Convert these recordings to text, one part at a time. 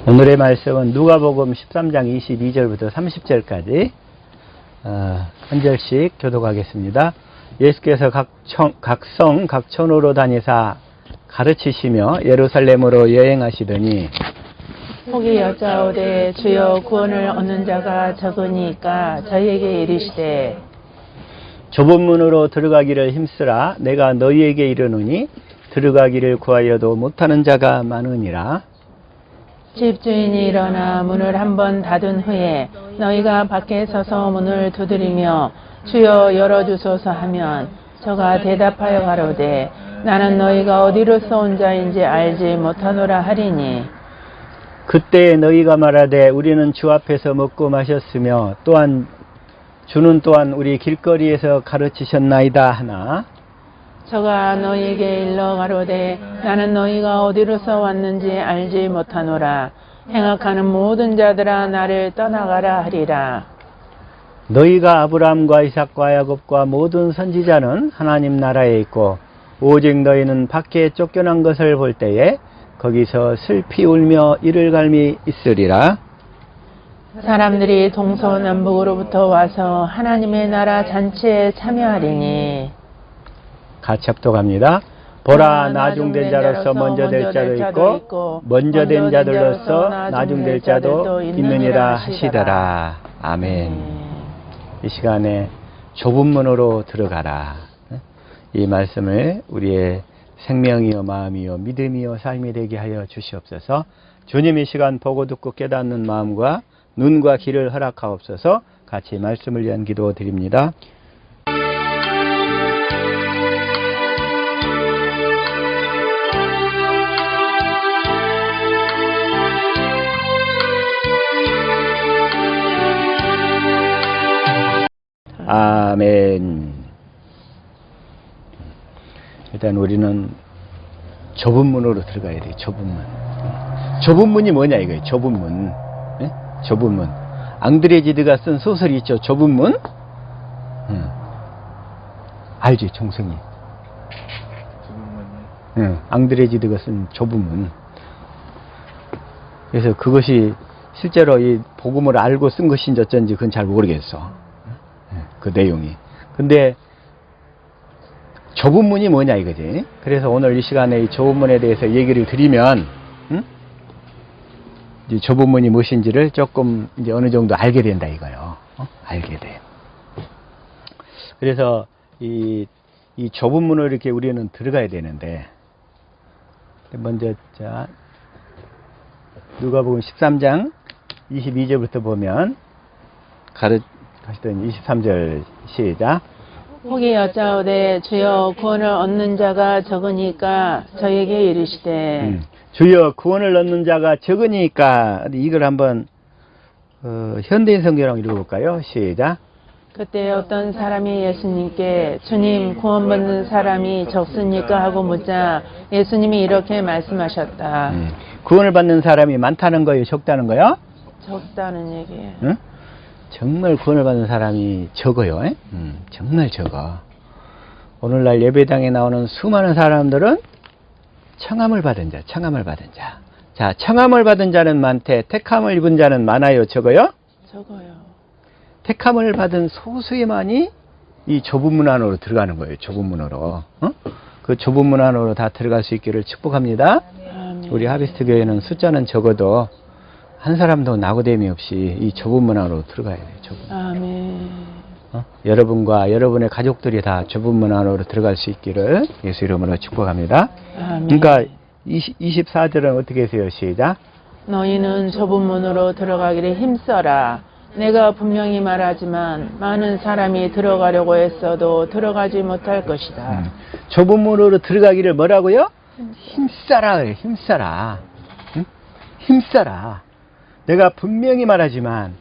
오늘의 말씀은 누가복음 13장 22절부터 30절까지 한 절씩 교독하겠습니다. 예수께서 각 성, 각 촌으로 다니사 가르치시며 예루살렘으로 여행하시더니 혹이 여짜오되 주여 구원을 얻는 자가 적으니까 저희에게 이르시되 좁은 문으로 들어가기를 힘쓰라. 내가 너희에게 이르노니 들어가기를 구하여도 못하는 자가 많으니라. 집주인이 일어나 문을 한번 닫은 후에 너희가 밖에 서서 문을 두드리며 주여 열어주소서 하면 저가 대답하여 가로되 나는 너희가 어디로서 온 자인지 알지 못하노라 하리니 그때 너희가 말하되 우리는 주 앞에서 먹고 마셨으며 또한 주는 또한 우리 길거리에서 가르치셨나이다 하나 저가 너희에게 일러 가로되 나는 너희가 어디로서 왔는지 알지 못하노라. 행악하는 모든 자들아 나를 떠나가라 하리라. 너희가 아브라함과 이삭과 야곱과 모든 선지자는 하나님 나라에 있고 오직 너희는 밖에 쫓겨난 것을 볼 때에 거기서 슬피 울며 이를 갈미 있으리라. 사람들이 동서남북으로부터 와서 하나님의 나라 잔치에 참여하리니 같이 합독합니다. 보라 나중된 자로서 먼저 될 자도 있고 먼저 된 자들로서 나중될 자도 있느니라 하시더라. 아멘. 이 시간에 좁은 문으로 들어가라. 이 말씀을 우리의 생명이요 마음이요 믿음이요 삶이 되게 하여 주시옵소서. 주님 이 시간 보고 듣고 깨닫는 마음과 눈과 귀를 허락하옵소서. 같이 말씀을 위한 기도 드립니다. 아멘. 일단 우리는 좁은 문으로 들어가야 돼요. 좁은 문. 좁은 문이 뭐냐 이거예요. 좁은 문. 네? 좁은 문. 앙드레지드가 쓴 소설이 있죠. 좁은 문. 알지, 종성이. 앙드레지드가 쓴 좁은 문. 그래서 그것이 실제로 이 복음을 알고 쓴 것인지 어쩐지 그건 잘 모르겠어. 그 내용이. 근데 좁은 문이 뭐냐 이거지. 그래서 오늘 이 시간에 이 좁은 문에 대해서 얘기를 드리면 이제 좁은 문이 무엇인지를 조금 이제 어느 정도 알게 된다 이거요. 알게 돼. 그래서 이 좁은 문을 이렇게 우리는 들어가야 되는데 먼저 자 누가복음 13장 22절부터 보면 가시던 23절 시작. 혹이 여짜오되 주여 구원을 얻는 자가 적으니까 저에게 이르시되 주여 구원을 얻는 자가 적으니까 이걸 한번 현대인 성경으로 읽어볼까요? 시작. 그때 어떤 사람이 예수님께 주님 구원받는 사람이 적습니까 하고 묻자 예수님이 이렇게 말씀하셨다. 구원을 받는 사람이 많다는 거예요? 적다는 거예요? 적다는 얘기예요. 응? 정말 구원을 받는 사람이 적어요. 정말 적어. 오늘날 예배당에 나오는 수많은 사람들은 청함을 받은 자, 청함을 받은 자. 자, 청함을 받은 자는 많대. 택함을 입은 자는 많아요, 적어요? 적어요. 택함을 받은 소수의만이 이 좁은 문 안으로 들어가는 거예요. 좁은 문으로. 그 좁은 문 안으로 다 들어갈 수 있기를 축복합니다. 아멘. 우리 하비스트 교회는 숫자는 적어도 한 사람도 낙오됨이 없이 이 좁은 문 안으로 들어가야 돼요. 좁은. 아멘. 여러분과 여러분의 가족들이 다 좁은 문 안으로 들어갈 수 있기를 예수 이름으로 축복합니다. 아멘. 그러니까 24절은 어떻게 하세요? 시작. 너희는 좁은 문으로 들어가기를 힘써라. 내가 분명히 말하지만 많은 사람이 들어가려고 했어도 들어가지 못할 것이다. 좁은 문으로 들어가기를 뭐라고요? 힘써라 그래. 힘써라. 응? 힘써라. 내가 분명히 말하지만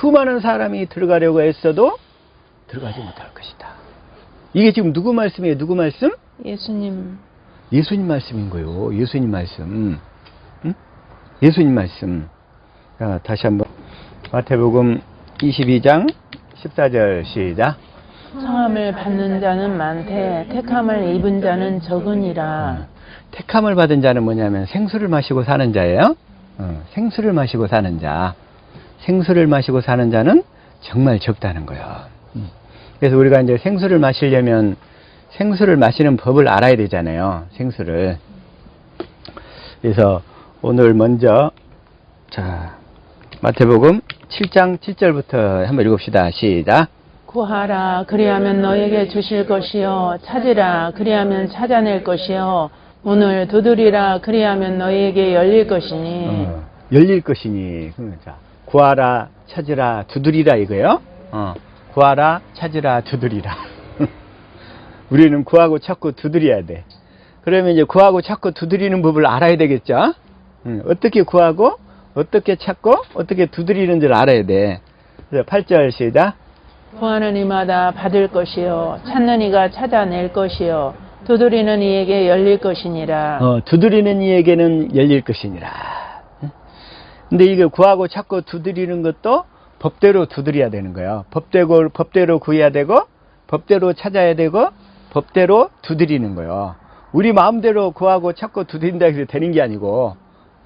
수많은 사람이 들어가려고 했어도 들어가지 못할 것이다. 이게 지금 누구 말씀이에요? 누구 말씀? 예수님. 예수님 말씀인 거예요. 예수님 말씀. 응? 예수님 말씀. 자, 다시 한번 마태복음 22장 14절 시작. 청함을 받는 자는 많되 택함을 입은 자는 적으니라. 택함을 받은 자는 뭐냐면 생수를 마시고 사는 자예요. 생수를 마시고 사는 자. 생수를 마시고 사는 자는 정말 적다는 거예요. 그래서 우리가 이제 생수를 마시려면 생수를 마시는 법을 알아야 되잖아요. 생수를. 그래서 오늘 먼저 자 마태복음 7장 7절부터 한번 읽읍시다. 시작. 구하라 그리하면 너에게 주실 것이요 찾으라 그리하면 찾아낼 것이요 문을 두드리라 그리하면 너에게 열릴 것이니 열릴 것이니. 자, 구하라 찾으라 두드리라 이거요. 구하라 찾으라 두드리라. 우리는 구하고 찾고 두드려야 돼. 그러면 이제 구하고 찾고 두드리는 법을 알아야 되겠죠. 어떻게 구하고 어떻게 찾고 어떻게 두드리는 줄 알아야 돼. 그래서 8절 시작. 구하는 이마다 받을 것이요 찾는 이가 찾아낼 것이요 두드리는 이에게 열릴 것이니라. 두드리는 이에게는 열릴 것이니라. 근데 이거 구하고 찾고 두드리는 것도 법대로 두드려야 되는 거예요. 법대로 구해야 되고 법대로 찾아야 되고 법대로 두드리는 거예요. 우리 마음대로 구하고 찾고 두드린다 해서 되는 게 아니고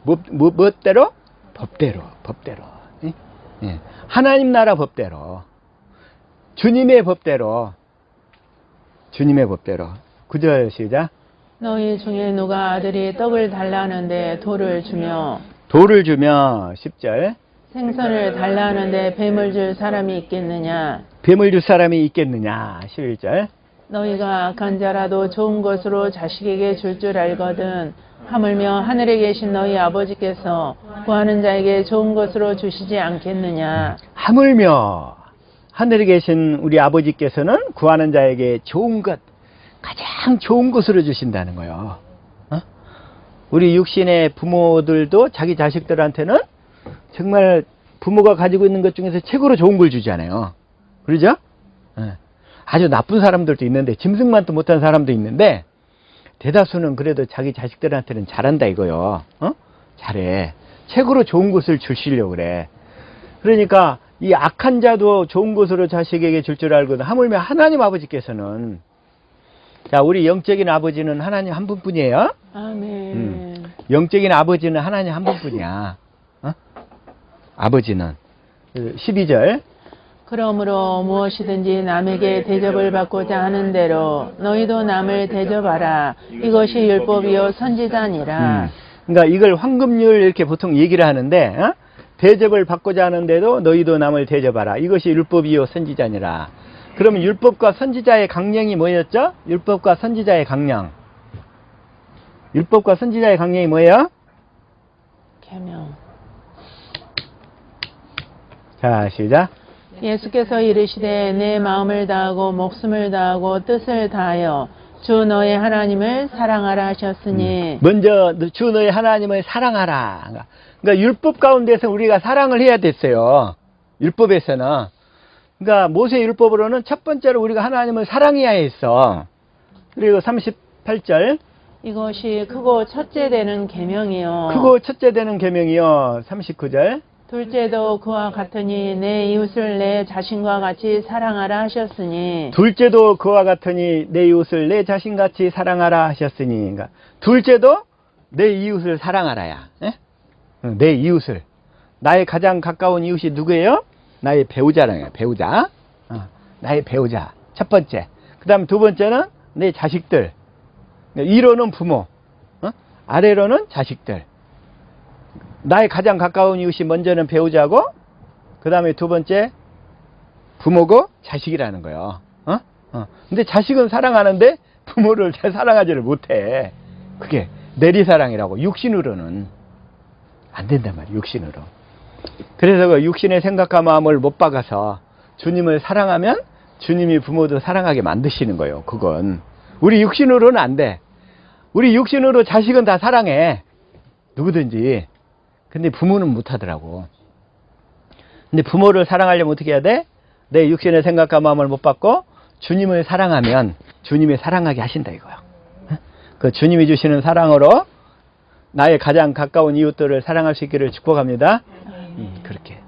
무엇대로? 법대로. 예. 하나님 나라 법대로. 주님의 법대로. 9절 시작. 너희 중에 누가 아들이 떡을 달라는데 돌을 주며 10절. 생선을 달라는데 뱀을 줄 사람이 있겠느냐. 뱀을 줄 사람이 있겠느냐. 11절. 너희가 악한 자라도 좋은 것으로 자식에게 줄 줄 알거든 하물며 하늘에 계신 너희 아버지께서 구하는 자에게 좋은 것으로 주시지 않겠느냐. 하물며 하늘에 계신 우리 아버지께서는 구하는 자에게 좋은 것, 가장 좋은 것으로 주신다는 거예요. 우리 육신의 부모들도 자기 자식들한테는 정말 부모가 가지고 있는 것 중에서 최고로 좋은 걸 주잖아요. 그러죠? 아주 나쁜 사람들도 있는데 짐승만도 못한 사람도 있는데 대다수는 그래도 자기 자식들한테는 잘한다 이거요. 잘해. 최고로 좋은 것을 주시려고 그래. 그러니까 이 악한 자도 좋은 것으로 자식에게 줄 줄 알거든. 하물며 하나님 아버지께서는, 자, 우리 영적인 아버지는 하나님 한 분뿐이에요. 아멘. 영적인 아버지는 하나님 한 분뿐이야. 아버지는. 12절. 그러므로 무엇이든지 남에게 대접을 받고자 하는 대로 너희도 남을 대접하라. 이것이 율법이요 선지자니라. 그러니까 이걸 황금률 이렇게 보통 얘기를 하는데, 대접을 받고자 하는데도 너희도 남을 대접하라. 이것이 율법이요 선지자니라. 그러면 율법과 선지자의 강령이 뭐였죠? 율법과 선지자의 강령. 율법과 선지자의 강령이 뭐예요? 계명. 자, 시작. 예수께서 이르시되 내 마음을 다하고 목숨을 다하고 뜻을 다하여 주 너의 하나님을 사랑하라 하셨으니. 먼저 주 너의 하나님을 사랑하라. 그러니까 율법 가운데서 우리가 사랑을 해야 됐어요. 율법에서는. 그러니까 모세 율법으로는 첫 번째로 우리가 하나님을 사랑해야 했어. 그리고 38절. 이것이 크고 첫째 되는 계명이요. 크고 첫째 되는 계명이요. 39절. 둘째도 그와 같으니 내 이웃을 내 자신과 같이 사랑하라 하셨으니. 둘째도 그와 같으니 내 이웃을 내 자신같이 사랑하라 하셨으니. 그러니까 둘째도 내 이웃을 사랑하라야. 에? 내 이웃을. 나의 가장 가까운 이웃이 누구예요? 나의 배우자라요. 배우자. 나의 배우자. 첫 번째. 그 다음 두 번째는 내 자식들. 위로는 부모. 아래로는 자식들. 나의 가장 가까운 이웃이 먼저는 배우자고, 그 다음에 두 번째 부모고 자식이라는 거예요. 근데 자식은 사랑하는데 부모를 잘 사랑하지를 못해. 그게 내리사랑이라고. 육신으로는 안 된단 말이에요. 육신으로. 그래서 그 육신의 생각과 마음을 못 박아서 주님을 사랑하면 주님이 부모도 사랑하게 만드시는 거예요. 그건 우리 육신으로는 안 돼. 우리 육신으로 자식은 다 사랑해. 누구든지. 근데 부모는 못하더라고. 근데 부모를 사랑하려면 어떻게 해야 돼? 내 육신의 생각과 마음을 못 받고 주님을 사랑하면 주님이 사랑하게 하신다 이거야. 그 주님이 주시는 사랑으로 나의 가장 가까운 이웃들을 사랑할 수 있기를 축복합니다. 그렇게.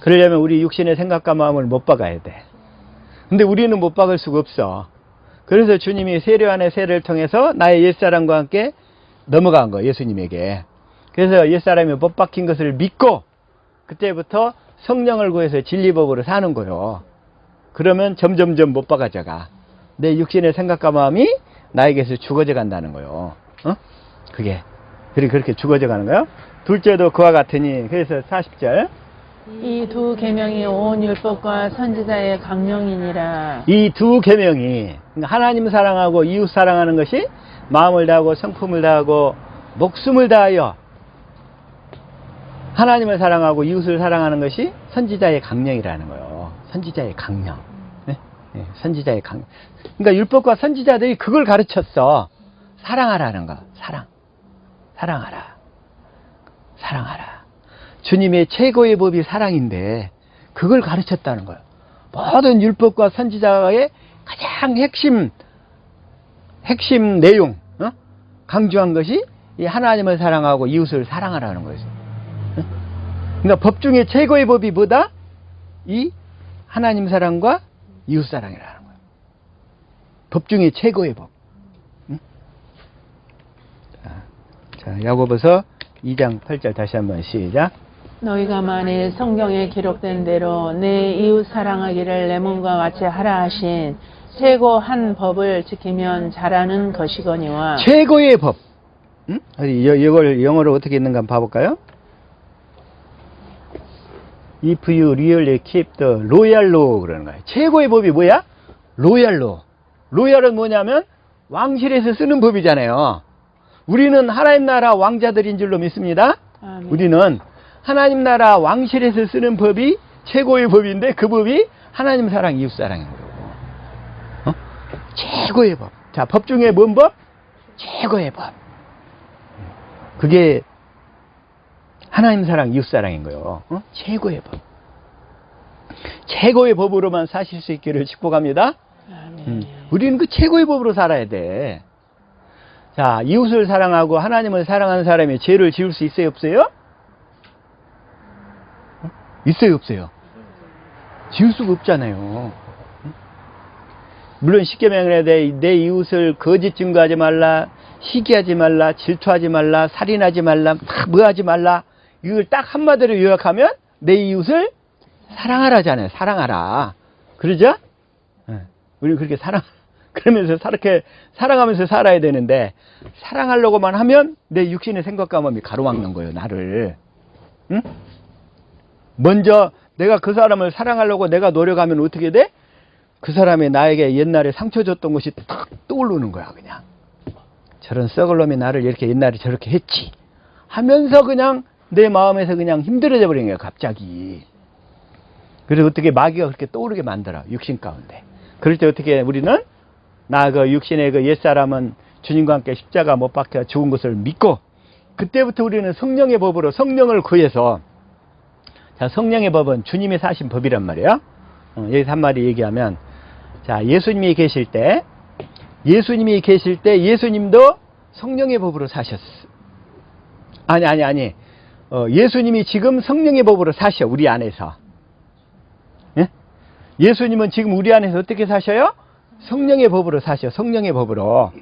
그러려면 우리 육신의 생각과 마음을 못 박아야 돼. 근데 우리는 못 박을 수가 없어. 그래서 주님이 세례 안에 세례를 통해서 나의 옛사람과 함께 넘어간 거예요. 예수님에게. 그래서 옛사람이 못 박힌 것을 믿고 그때부터 성령을 구해서 진리법으로 사는 거예요. 그러면 점점점 못 박아져가. 내 육신의 생각과 마음이 나에게서 죽어져 간다는 거예요. 그게. 그렇게 죽어져 가는 거예요. 둘째도 그와 같으니. 그래서 40절. 이 두 계명이 온 율법과 선지자의 강령이니라. 이 두 계명이 하나님 사랑하고 이웃 사랑하는 것이 마음을 다하고 성품을 다하고 목숨을 다하여 하나님을 사랑하고 이웃을 사랑하는 것이 선지자의 강령이라는 거예요. 선지자의 강령. 네? 네, 선지자의 강령. 그러니까 율법과 선지자들이 그걸 가르쳤어. 사랑하라는 거. 사랑하라. 주님의 최고의 법이 사랑인데 그걸 가르쳤다는 거예요. 모든 율법과 선지자의 가장 핵심 내용, 강조한 것이 이 하나님을 사랑하고 이웃을 사랑하라는 거예요. 그러니까 법 중에 최고의 법이 뭐다? 이 하나님 사랑과 이웃 사랑이라는 거예요. 법 중에 최고의 법. 자, 야고보서 2장 8절 다시 한번 시작. 너희가 만일 성경에 기록된 대로 내 이웃 사랑하기를 내 몸과 같이 하라 하신 최고 한 법을 지키면 잘하는 것이거니와. 최고의 법. 이걸 영어로 어떻게 있는가 한번 봐볼까요? If you really keep the royal law 그러는 거예요. 최고의 법이 뭐야? royal law. royal은 뭐냐면 왕실에서 쓰는 법이잖아요. 우리는 하나님 나라 왕자들인 줄로 믿습니다. 아멘. 우리는 하나님 나라 왕실에서 쓰는 법이 최고의 법인데 그 법이 하나님 사랑, 이웃 사랑인 거예요. 최고의 법. 자, 법 중에 뭔 법? 최고의 법. 그게 하나님 사랑, 이웃 사랑인 거예요. 최고의 법. 최고의 법으로만 사실 수 있기를 축복합니다. 우리는 그 최고의 법으로 살아야 돼. 자, 이웃을 사랑하고 하나님을 사랑하는 사람이 죄를 지을 수 있어요, 없어요? 있어요, 없어요? 지을 수가 없잖아요. 물론 십계명에 내 이웃을 거짓 증거하지 말라, 시기하지 말라, 질투하지 말라, 살인하지 말라, 뭐 하지 말라. 이걸 딱 한마디로 요약하면 내 이웃을 사랑하라잖아요. 사랑하라. 그러죠? 우리는 그렇게 그러면서 그렇게 사랑하면서 살아야 되는데 사랑하려고만 하면 내 육신의 생각과 마음이 가로막는 거예요. 나를. 응? 먼저 내가 그 사람을 사랑하려고 내가 노력하면 어떻게 돼? 그 사람이 나에게 옛날에 상처 줬던 것이 탁 떠오르는 거야. 그냥 저런 썩을 놈이 나를 이렇게 옛날에 저렇게 했지 하면서 그냥 내 마음에서 그냥 힘들어져 버린 거예요. 갑자기. 그래서 어떻게 마귀가 그렇게 떠오르게 만들어. 육신 가운데. 그럴 때 어떻게 우리는 나 그 육신의 그 옛사람은 주님과 함께 십자가 못 박혀 죽은 것을 믿고 그때부터 우리는 성령의 법으로 성령을 구해서 자, 성령의 법은 주님이 사신 법이란 말이에요. 여기서 한마디 얘기하면 자, 예수님이 계실 때 예수님도 성령의 법으로 사셨어. 아니. 예수님이 지금 성령의 법으로 사셔. 우리 안에서. 예? 예수님은 지금 우리 안에서 어떻게 사셔요? 성령의 법으로 사셔. 성령의 법으로.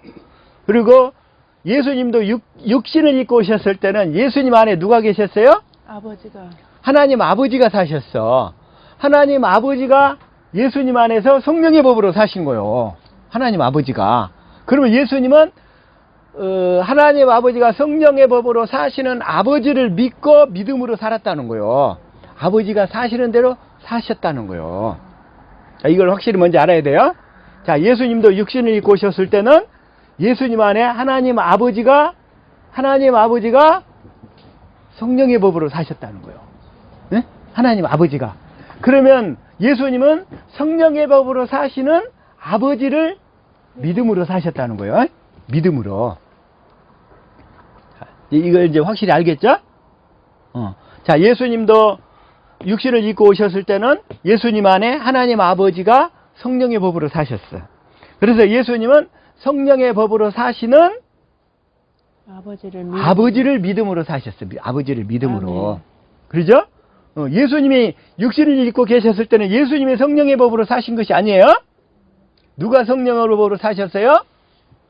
그리고 예수님도 육신을 입고 오셨을 때는 예수님 안에 누가 계셨어요? 아버지가. 하나님 아버지가 사셨어. 하나님 아버지가 예수님 안에서 성령의 법으로 사신 거예요. 하나님 아버지가. 그러면 예수님은 하나님 아버지가 성령의 법으로 사시는 아버지를 믿고 믿음으로 살았다는 거예요. 아버지가 사시는 대로 사셨다는 거예요. 자, 이걸 확실히 먼저 알아야 돼요. 자, 예수님도 육신을 입고 오셨을 때는 예수님 안에 하나님 아버지가 성령의 법으로 사셨다는 거예요. 네? 하나님 아버지가. 그러면 예수님은 성령의 법으로 사시는 아버지를 믿음으로 사셨다는 거예요. 믿음으로. 이걸 이제 확실히 알겠죠? 자, 예수님도 육신을 입고 오셨을 때는 예수님 안에 하나님 아버지가 성령의 법으로 사셨어. 그래서 예수님은 성령의 법으로 사시는 아버지를 믿음으로 사셨어. 아버지를 믿음으로. 아멘. 그러죠? 예수님이 육신을 입고 계셨을 때는 예수님이 성령의 법으로 사신 것이 아니에요? 누가 성령의 법으로 사셨어요?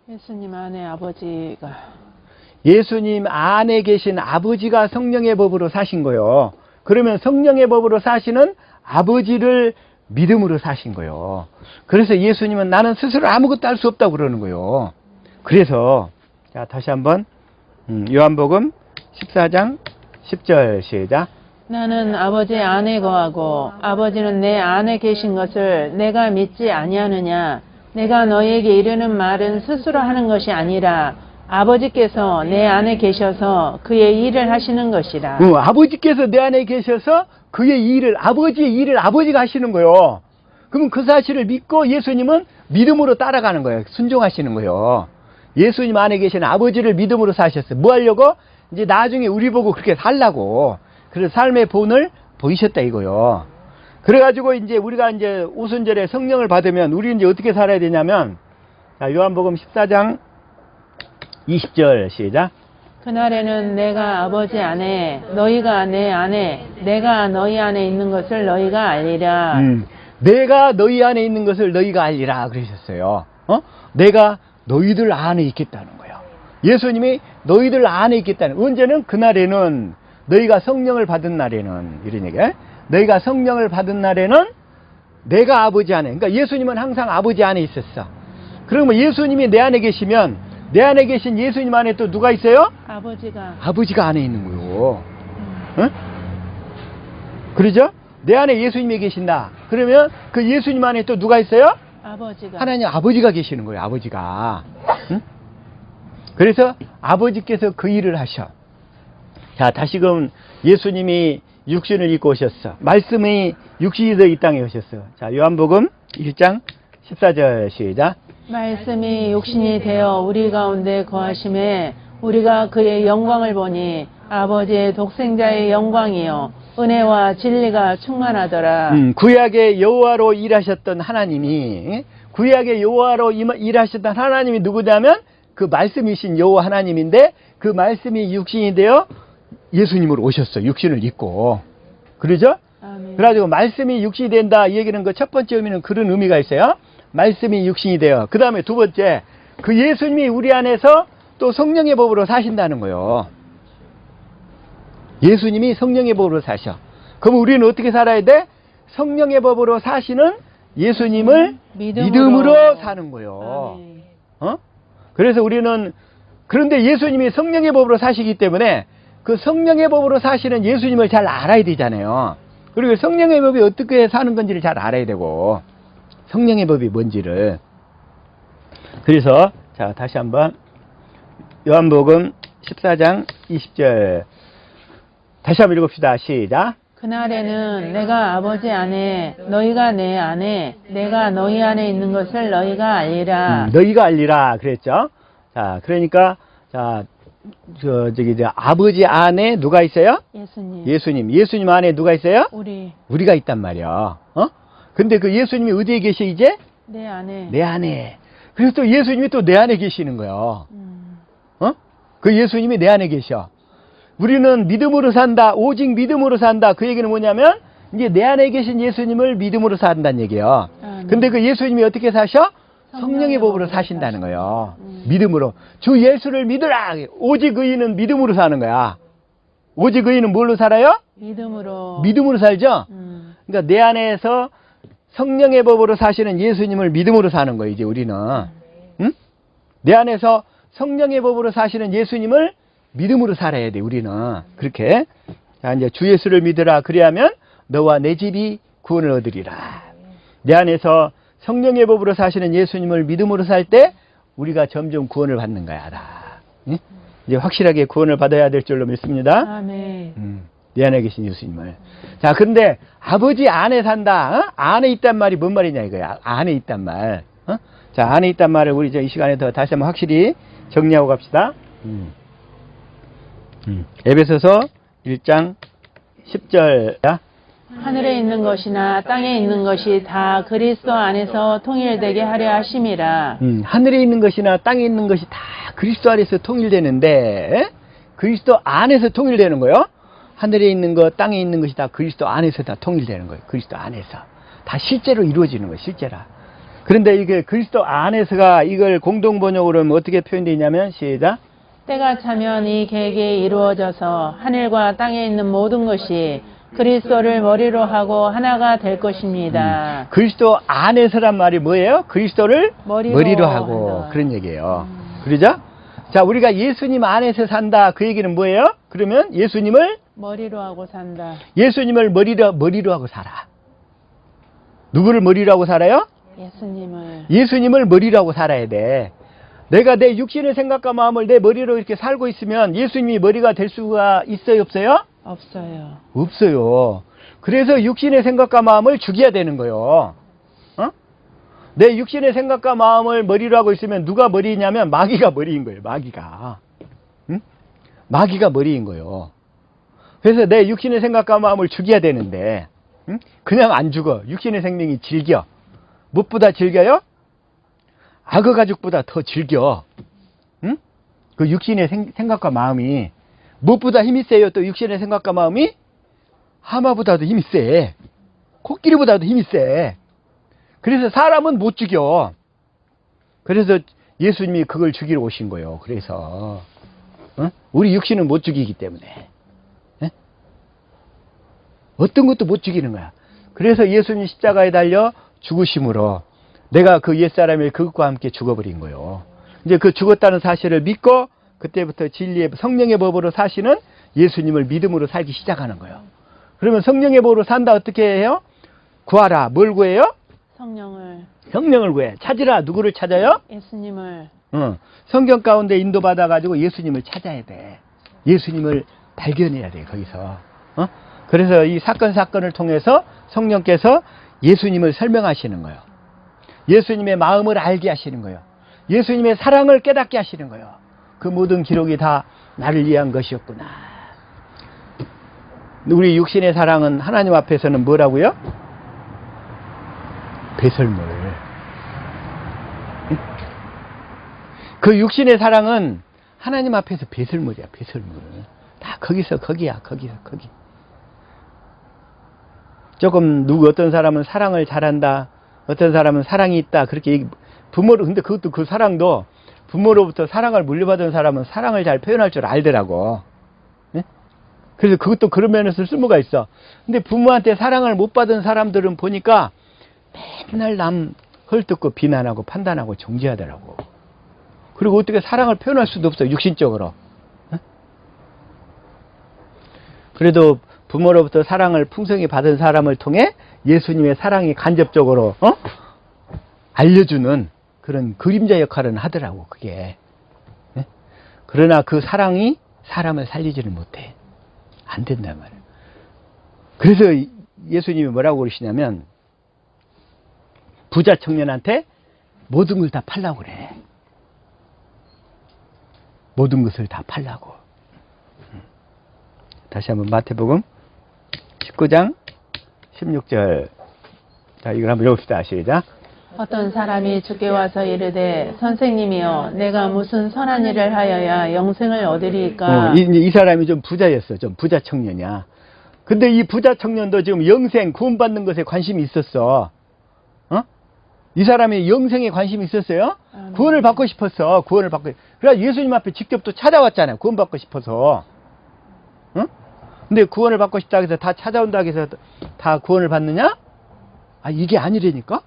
예수님 안에 아버지가. 예수님 안에 계신 아버지가 성령의 법으로 사신 거예요. 그러면 성령의 법으로 사시는 아버지를 믿음으로 사신 거예요. 그래서 예수님은 나는 스스로 아무것도 할 수 없다고 그러는 거예요. 그래서 자 다시 한번 요한복음 14장 10절 시작. 나는 아버지 안에 거하고 아버지는 내 안에 계신 것을 내가 믿지 아니하느냐. 내가 너희에게 이르는 말은 스스로 하는 것이 아니라 아버지께서 내 안에 계셔서 그의 일을 하시는 것이라. 아버지께서 내 안에 계셔서 그의 일을, 아버지의 일을 아버지가 하시는 거예요. 그럼 그 사실을 믿고 예수님은 믿음으로 따라가는 거예요. 순종하시는 거예요. 예수님 안에 계신 아버지를 믿음으로 사셨어요. 뭐 하려고? 이제 나중에 우리 보고 그렇게 살라고. 그래서 삶의 본을 보이셨다 이거요. 그래가지고 이제 우리가 이제 오순절에 성령을 받으면 우리 이제 어떻게 살아야 되냐면, 자, 요한복음 14장 20절 시작. 그날에는 내가 아버지 안에 너희가 내 안에 내가 너희 안에 있는 것을 너희가 알리라. 내가 너희 안에 있는 것을 너희가 알리라 그러셨어요. 내가 너희들 안에 있겠다는 거예요. 예수님이 너희들 안에 있겠다는. 언제는? 그날에는 너희가 성령을 받은 날에는, 이런 얘기야. 너희가 성령을 받은 날에는 내가 아버지 안에. 그러니까 예수님은 항상 아버지 안에 있었어. 그러면 예수님이 내 안에 계시면 내 안에 계신 예수님 안에 또 누가 있어요? 아버지가 안에 있는 거요. 응? 그러죠? 내 안에 예수님이 계신다. 그러면 그 예수님 안에 또 누가 있어요? 하나님 아버지가 계시는 거예요. 아버지가. 응? 그래서 아버지께서 그 일을 하셔. 자, 다시금 예수님이 육신을 입고 오셨어. 말씀이 육신이 되어 이 땅에 오셨어. 자, 요한복음 1장 14절 시작. 말씀이 육신이 되어 우리 가운데 거하심에 우리가 그의 영광을 보니 아버지의 독생자의 영광이요 은혜와 진리가 충만하더라. 구약의 여호와로 일하셨던 하나님이, 구약의 여호와로 일하셨던 하나님이 누구냐면 그 말씀이신 여호와 하나님인데, 그 말씀이 육신이 되어 예수님으로 오셨어. 육신을 입고. 그러죠? 아멘. 그래가지고 말씀이 육신이 된다 이 얘기는 그 첫 번째 의미는 그런 의미가 있어요. 말씀이 육신이 되어. 그 다음에 두 번째, 그 예수님이 우리 안에서 또 성령의 법으로 사신다는 거예요. 예수님이 성령의 법으로 사셔. 그럼 우리는 어떻게 살아야 돼? 성령의 법으로 사시는 예수님을 믿음으로 사는 거예요. 그래서 우리는, 그런데 예수님이 성령의 법으로 사시기 때문에 그 성령의 법으로 사시는 예수님을 잘 알아야 되잖아요. 그리고 성령의 법이 어떻게 사는 건지를 잘 알아야 되고, 성령의 법이 뭔지를. 그래서 자 다시 한번 요한복음 14장 20절 다시 한번 읽읍시다. 시작. 그날에는 내가 아버지 안에 너희가 내 안에 내가 너희 안에 있는 것을 너희가 알리라. 너희가 알리라 그랬죠. 자, 그러니까 자 저기 아버지 안에 누가 있어요? 예수님 안에 누가 있어요? 우리가 있단 말이야. 근데 그 예수님이 어디에 계셔 이제? 내 안에. 그래서 또 예수님이 또 내 안에 계시는 거예요. 그 예수님이 내 안에 계셔. 우리는 믿음으로 산다. 오직 믿음으로 산다. 그 얘기는 뭐냐면 이제 내 안에 계신 예수님을 믿음으로 산다는 얘기예요. 근데 그 예수님이 어떻게 사셔? 성령의 법으로 사신다는 거예요. 믿음으로. 주 예수를 믿으라. 오직 의인은 믿음으로 사는 거야. 오직 의인은 뭘로 살아요? 믿음으로 살죠? 그러니까 내 안에서 성령의 법으로 사시는 예수님을 믿음으로 사는 거예요, 이제 우리는. 응? 내 안에서 성령의 법으로 사시는 예수님을 믿음으로 살아야 돼, 우리는. 그렇게. 자, 이제 주 예수를 믿으라. 그래야면 너와 내 집이 구원을 얻으리라. 내 안에서 성령의 법으로 사시는 예수님을 믿음으로 살 때 우리가 점점 구원을 받는 거야. 응? 이제 확실하게 구원을 받아야 될 줄로 믿습니다. 아멘. 내 안에 계신 예수님을. 자, 근데 아버지 안에 산다. 안에 있단 말이 뭔 말이냐 이거야. 안에 있단 말. 자, 안에 있단 말을 우리 이 시간에 더 다시 한번 확실히 정리하고 갑시다. 에베소서 1장 10절. 하늘에 있는 것이나 땅에 있는 것이 다 그리스도 안에서 통일되게 하려 하심이라. 하늘에 있는 것이나 땅에 있는 것이 다 그리스도 안에서 통일되는데, 그리스도 안에서 통일되는 거요. 하늘에 있는 것, 땅에 있는 것이 다 그리스도 안에서 다 통일되는 거예요. 그리스도 안에서. 다 실제로 이루어지는 거예요, 실제로. 그런데 이게 그리스도 안에서가 이걸 공동 번역으로 하면 어떻게 표현되어 있냐면 시작. 때가 차면 이 계획이 이루어져서 하늘과 땅에 있는 모든 것이 그리스도를 머리로 하고 하나가 될 것입니다. 그리스도 안에서란 말이 뭐예요? 그리스도를 머리로 머리로 하고 한다. 그런 얘기예요. 그러죠? 자, 우리가 예수님 안에서 산다. 그 얘기는 뭐예요? 그러면 예수님을 머리로 하고 산다. 머리로 하고 살아. 누구를 머리로 하고 살아요? 예수님을. 예수님을 머리로 하고 살아야 돼. 내가 내 육신의 생각과 마음을 내 머리로 이렇게 살고 있으면 예수님이 머리가 될 수가 있어요, 없어요? 없어요. 없어요. 그래서 육신의 생각과 마음을 죽여야 되는 거예요. 어? 내 육신의 생각과 마음을 머리로 하고 있으면 누가 머리냐면 마귀가 머리인 거예요. 마귀가. 응? 마귀가 머리인 거예요. 그래서 내 육신의 생각과 마음을 죽여야 되는데 응? 그냥 안 죽어. 육신의 생명이 질겨. 무엇보다 질겨요? 악어 가죽보다 더 질겨. 응? 그 육신의 생각과 마음이 무엇보다 힘이 세요. 또 육신의 생각과 마음이 하마보다도 힘이 세. 코끼리보다도 힘이 세. 그래서 사람은 못 죽여. 그래서 예수님이 그걸 죽이러 오신 거예요. 그래서 우리 육신은 못 죽이기 때문에 어떤 것도 못 죽이는 거야. 그래서 예수님이 십자가에 달려 죽으심으로 내가 그 옛사람의 그것과 함께 죽어버린 거예요. 이제 그 죽었다는 사실을 믿고 그때부터 진리의 성령의 법으로 사시는 예수님을 믿음으로 살기 시작하는 거예요. 그러면 성령의 법으로 산다. 어떻게 해요? 구하라. 뭘 구해요? 성령을. 성령을 구해. 찾으라. 누구를 찾아요? 예수님을. 성경 가운데 인도받아가지고 예수님을 찾아야 돼. 예수님을 발견해야 돼. 거기서. 그래서 이 사건을 통해서 성령께서 예수님을 설명하시는 거예요. 예수님의 마음을 알게 하시는 거예요. 예수님의 사랑을 깨닫게 하시는 거예요. 그 모든 기록이 다 나를 위한 것이었구나. 우리 육신의 사랑은 하나님 앞에서는 뭐라고요? 배설물. 그 육신의 사랑은 하나님 앞에서 배설물이야. 배설물. 다 거기서 거기야. 거기서 거기. 조금 어떤 사람은 사랑을 잘한다. 어떤 사람은 사랑이 있다. 그렇게 근데 그것도 그 사랑도 부모로부터 사랑을 물려받은 사람은 사랑을 잘 표현할 줄 알더라고. 네? 그래서 그것도 그런 면에서 쓸모가 있어. 근데 부모한테 사랑을 못 받은 사람들은 보니까 맨날 남 헐뜯고 비난하고 판단하고 정죄하더라고. 그리고 어떻게 사랑을 표현할 수도 없어. 육신적으로. 네? 그래도 부모로부터 사랑을 풍성히 받은 사람을 통해 예수님의 사랑이 간접적으로 알려주는 그런 그림자 역할은 하더라고. 그게. 네? 그러나 그 사랑이 사람을 살리지는 못해. 안 된단 말이에요. 그래서 예수님이 뭐라고 그러시냐면 부자 청년한테 모든 걸 다 팔라고 그래. 모든 것을 다 팔라고. 다시 한번 마태복음 19장 16절. 자, 이걸 한번 읽읍시다. 시작. 어떤 사람이 주께 와서 이르되 선생님이여 내가 무슨 선한 일을 하여야 영생을 얻으리이까. 이 사람이 좀 부자였어. 좀 부자 청년이야. 근데 이 부자 청년도 지금 영생 구원받는 것에 관심이 있었어. 이 사람이 영생에 관심이 있었어요. 구원을 받고 싶었어. 구원을 받고. 그래서 예수님 앞에 직접 또 찾아왔잖아요. 구원받고 싶어서. 근데 구원을 받고 싶다 해서 다 찾아온다고 해서 다 구원을 받느냐? 이게 아니라니까?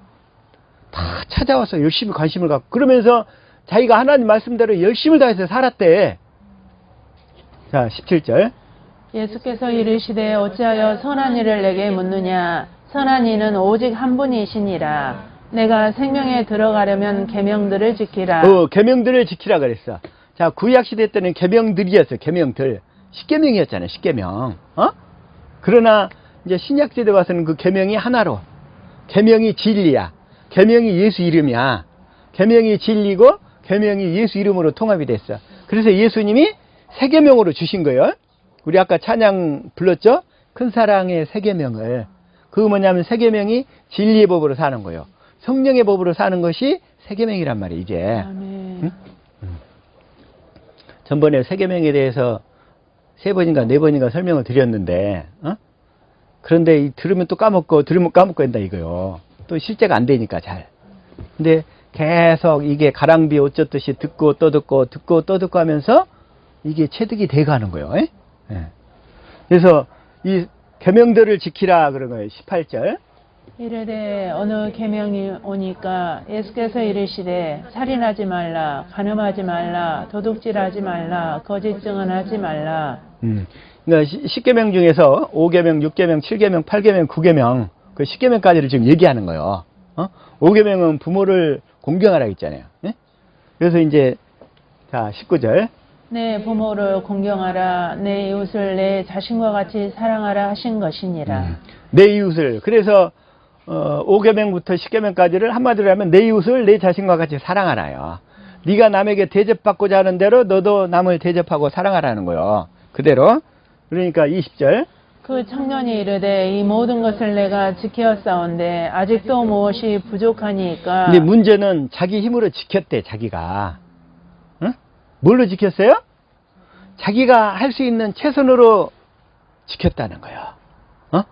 다 찾아와서 열심히 관심을 갖고 그러면서 자기가 하나님 말씀대로 열심을 다해서 살았대. 자, 17절. 예수께서 이르시되 어찌하여 선한 일을 내게 묻느냐. 선한 이는 오직 한 분이시니라. 내가 생명에 들어가려면 계명들을 지키라. 계명들을 지키라 그랬어. 자, 구약 시대 때는 계명들이었어. 계명들. 십계명이었잖아요. 십계명. 그러나 이제 신약 시대 와서는 그 계명이 하나로. 계명이 진리야. 계명이 예수 이름이야. 계명이 진리고 계명이 예수 이름으로 통합이 됐어. 그래서 예수님이 새 계명으로 주신 거예요. 우리 아까 찬양 불렀죠? 큰 사랑의 새 계명을. 그거 뭐냐면 새 계명이 진리의 법으로 사는 거예요. 성령의 법으로 사는 것이 새 계명이란 말이에요. 이제. 아멘. 전번에 새 계명에 대해서 3번인가 4번인가 설명을 드렸는데 그런데 들으면 또 까먹고 들으면 까먹고 한다 이거요. 또 실제가 안 되니까 잘. 근데 계속 이게 가랑비 옷 젖듯이 듣고 또 듣고 듣고 또 듣고 하면서 이게 체득이 돼 가는 거예요. 예? 예. 그래서 이 계명들을 지키라 그런 거예요. 18절. 이르되 어느 계명이 오니까 예수께서 이르시되 살인하지 말라, 간음하지 말라, 도둑질하지 말라, 거짓 증언하지 말라. 그러니까 10계명 중에서 5계명, 6계명, 7계명, 8계명, 9계명 그 10계명까지를 지금 얘기하는 거예요. 5계명은 부모를 공경하라 했잖아요. 예? 그래서 이제 자 19절. 내 부모를 공경하라, 내 이웃을 내 자신과 같이 사랑하라 하신 것이니라. 내 이웃을. 그래서 5계명부터 10계명까지를 한마디로 하면 내 이웃을 내 자신과 같이 사랑하라요. 네가 남에게 대접받고자 하는 대로 너도 남을 대접하고 사랑하라는 거예요. 그대로. 그러니까 20절. 그 청년이 이르되 이 모든 것을 내가 지켰사온데 아직도 무엇이 부족하니까. 근데 문제는 자기 힘으로 지켰대, 자기가. 응? 뭘로 지켰어요? 자기가 할 수 있는 최선으로 지켰다는 거예요. 어?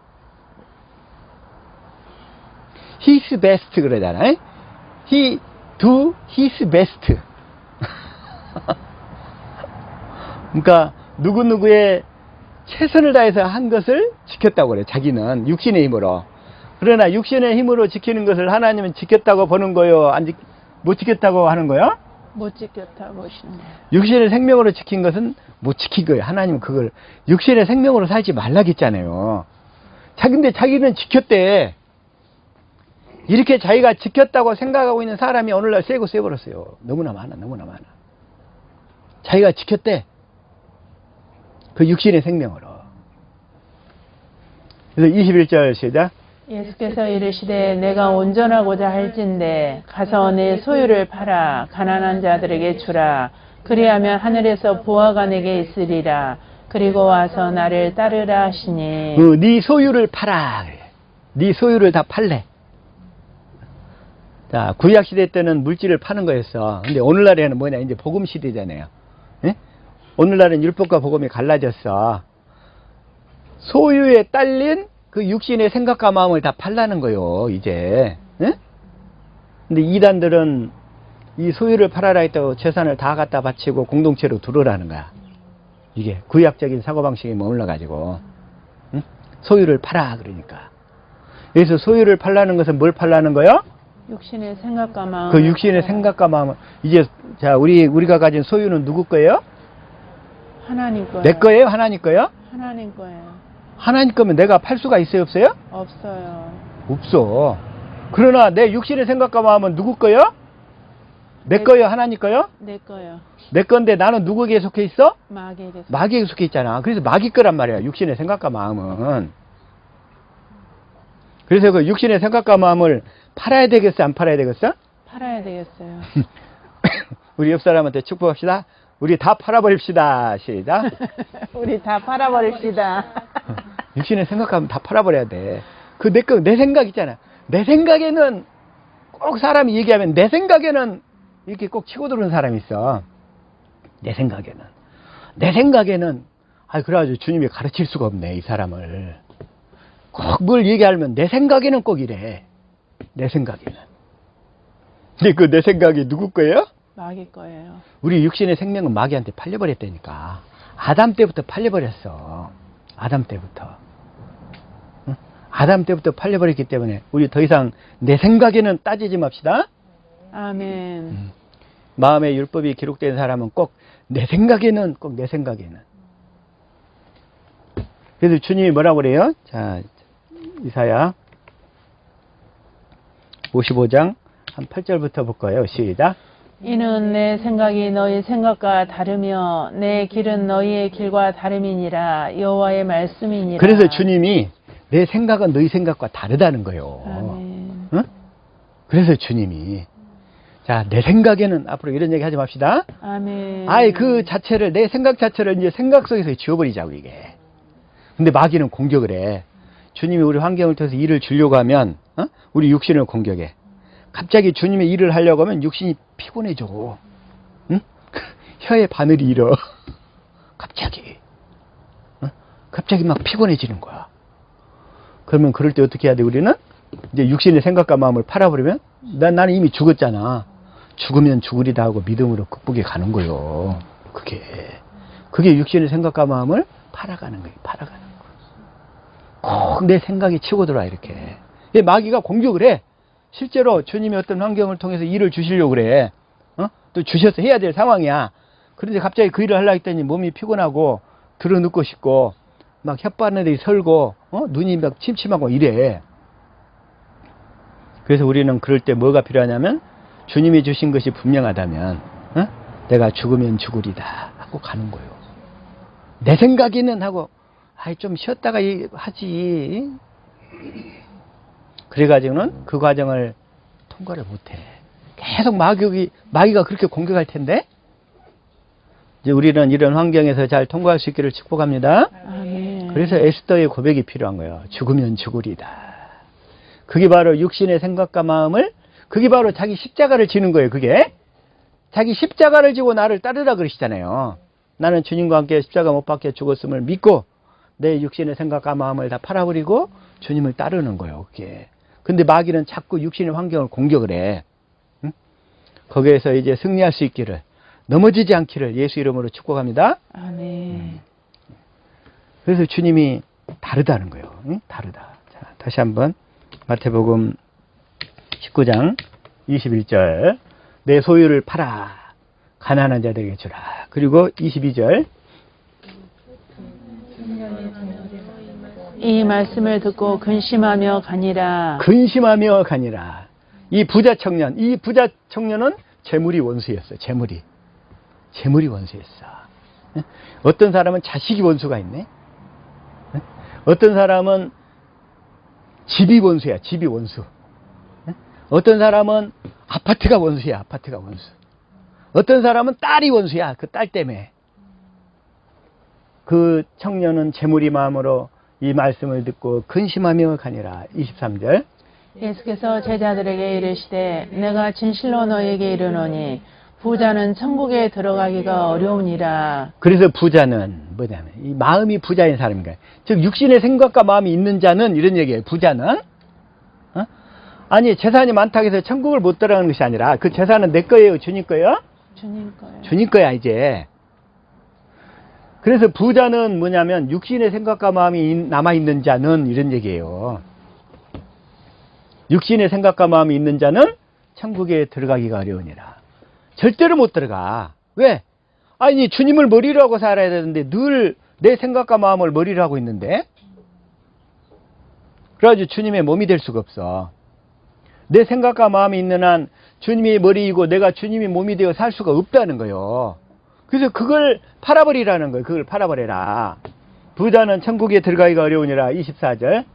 His best 그러잖아. He do his best. 그러니까 누구누구의 최선을 다해서 한 것을 지켰다고 그래요. 자기는 육신의 힘으로. 그러나 육신의 힘으로 지키는 것을 하나님은 지켰다고 보는 거요, 못 지켰다고 하는 거요? 못 지켰다 보시네. 육신의 생명으로 지킨 것은 못 지킨 거예요. 하나님은 그걸 육신의 생명으로 살지 말라고 했잖아요. 근데 자기는 지켰대. 이렇게 자기가 지켰다고 생각하고 있는 사람이 오늘날 세고 세버렸어요. 너무나 많아, 너무나 많아. 자기가 지켰대. 그 육신의 생명으로. 그래서 21절 시작. 예수께서 이르시되 내가 온전하고자 할진대 가서 내 소유를 팔아 가난한 자들에게 주라. 그리하면 하늘에서 보화가 내게 있으리라. 그리고 와서 나를 따르라 하시니. 네 소유를 팔아. 네 소유를 다 팔래. 자, 구약시대 때는 물질을 파는 거였어. 근데 오늘날에는 뭐냐, 이제 복음시대잖아요. 예? 오늘날은 율법과 복음이 갈라졌어. 소유에 딸린 그 육신의 생각과 마음을 다 팔라는 거요, 이제. 예? 근데 이단들은 이 소유를 팔아라 했다고 재산을 다 갖다 바치고 공동체로 들어라는 거야. 이게 구약적인 사고방식에 머물러가지고. 응? 소유를 팔아, 그러니까. 그래서 소유를 팔라는 것은 뭘 팔라는 거요? 육신의 생각과 마음. 그 육신의 생각과 마음을. 이제, 자, 우리가 가진 소유는 누구 거예요? 하나님 거예요. 내 거예요? 하나님 거예요? 하나님 거예요. 하나님 거면 내가 팔 수가 있어요, 없어요? 없어요. 없어. 그러나 내 육신의 생각과 마음은 누구 거예요? 내 거예요? 하나님 거예요? 내 거요. 내 건데 나는 누구에게 속해 있어? 마귀에게. 마귀에게 속해 있잖아. 그래서 마귀 거란 말이야, 육신의 생각과 마음은. 그래서 그 육신의 생각과 마음을 팔아야 되겠어, 안 팔아야 되겠어? 팔아야 되겠어요. 우리 옆 사람한테 축복합시다. 우리 다 팔아버립시다. 시작. 우리 다 팔아버립시다. 육신의 생각하면 다 팔아버려야 돼. 그 내 생각 있잖아. 내 생각에는 꼭 사람이 얘기하면 내 생각에는 이렇게 꼭 치고 들어오는 사람이 있어. 내 생각에는 그래가지고 주님이 가르칠 수가 없네, 이 사람을. 꼭 뭘 얘기하면 내 생각에는 꼭 이래. 내 생각에는. 근데 그 내 생각이 누구 거예요? 마귀 거예요. 우리 육신의 생명은 마귀한테 팔려버렸다니까. 아담 때부터 팔려버렸어. 아담 때부터. 응? 아담 때부터 팔려버렸기 때문에 우리 더 이상 내 생각에는 따지지 맙시다. 아멘. 마음의 율법이 기록된 사람은 꼭 내 생각에는, 꼭 내 생각에는. 그래서 주님이 뭐라고 그래요? 자, 이사야 55장 한 8절부터 볼 거예요. 시작. 이는 내 생각이 너희 생각과 다르며 내 길은 너희의 길과 다름이니라. 여호와의 말씀이니라. 그래서 주님이 내 생각은 너희 생각과 다르다는 거예요. 아멘. 응? 그래서 주님이 자, 내 생각에는 앞으로 이런 얘기 하지 맙시다. 아멘. 그 자체를, 내 생각 자체를 이제 생각 속에서 지워버리자고, 이게. 근데 마귀는 공격을 해. 주님이 우리 환경을 통해서 일을 주려고 하면 우리 육신을 공격해. 갑자기 주님의 일을 하려고 하면 육신이 피곤해져. 응? 혀의 바늘이 일어. 갑자기. 갑자기 막 피곤해지는 거야. 그러면 그럴 때 어떻게 해야 돼, 우리는? 이제 육신의 생각과 마음을 팔아버리면 나는 이미 죽었잖아. 죽으면 죽으리다 하고 믿음으로 극복해 가는 거요. 그게 육신의 생각과 마음을 팔아가는 거예요. 팔아가는 거. 꼭 내 생각이 치고 들어와, 이렇게. 마귀가 공격을 해. 실제로 주님이 어떤 환경을 통해서 일을 주시려고 그래. 또 주셔서 해야 될 상황이야. 그런데 갑자기 그 일을 하려고 했더니 몸이 피곤하고 들어눕고 싶고 막 혓바늘이 설고 눈이 막 침침하고 이래. 그래서 우리는 그럴 때 뭐가 필요하냐면 주님이 주신 것이 분명하다면 내가 죽으면 죽으리다 하고 가는 거예요. 내 생각에는 하고 좀 쉬었다가 하지. 그래가지고는 그 과정을 통과를 못해. 계속 마귀가 그렇게 공격할 텐데 이제 우리는 이런 환경에서 잘 통과할 수 있기를 축복합니다. 아멘. 그래서 에스더의 고백이 필요한 거예요. 죽으면 죽으리다. 그게 바로 육신의 생각과 마음을, 그게 바로 자기 십자가를 지는 거예요. 그게 자기 십자가를 지고 나를 따르라 그러시잖아요. 나는 주님과 함께 십자가 못 박혀 죽었음을 믿고 내 육신의 생각과 마음을 다 팔아버리고 주님을 따르는 거예요. 그게. 근데 마귀는 자꾸 육신의 환경을 공격을 해. 응? 거기에서 이제 승리할 수 있기를, 넘어지지 않기를 예수 이름으로 축복합니다. 아멘. 그래서 주님이 다르다는 거예요. 응? 다르다. 자, 다시 한번 마태복음 19장 21절 내 소유를 팔아 가난한 자들에게 주라. 그리고 22절 이 말씀을 듣고 근심하며 가니라. 근심하며 가니라. 이 부자 청년은 재물이 원수였어. 재물이 원수였어. 어떤 사람은 자식이 원수가 있네. 어떤 사람은 집이 원수야. 집이 원수. 어떤 사람은 아파트가 원수야. 아파트가 원수. 어떤 사람은 딸이 원수야. 그 딸 때문에. 그 청년은 재물이 마음으로 이 말씀을 듣고 근심하며 가니라. 23절 예수께서 제자들에게 이르시되 내가 진실로 너에게 이르노니 부자는 천국에 들어가기가 어려우니라. 그래서 부자는 뭐냐면 이 마음이 부자인 사람인가요? 즉 육신의 생각과 마음이 있는 자는 이런 얘기예요. 부자는 아니 재산이 많다고 해서 천국을 못 들어가는 것이 아니라 그 재산은 내 거예요? 주님 거예요? 주님 거예요. 주님 거야 이제. 그래서 부자는 뭐냐면 육신의 생각과 마음이 남아있는 자는 이런 얘기예요. 육신의 생각과 마음이 있는 자는 천국에 들어가기가 어려우니라. 절대로 못 들어가. 왜? 아니 주님을 머리로 하고 살아야 되는데 늘 내 생각과 마음을 머리로 하고 있는데 그래가지고 주님의 몸이 될 수가 없어. 내 생각과 마음이 있는 한 주님이 머리이고 내가 주님이 몸이 되어 살 수가 없다는 거예요. 그래서 그걸 팔아버리라는 거예요. 그걸 팔아버려라. 부자는 천국에 들어가기가 어려우니라. 24절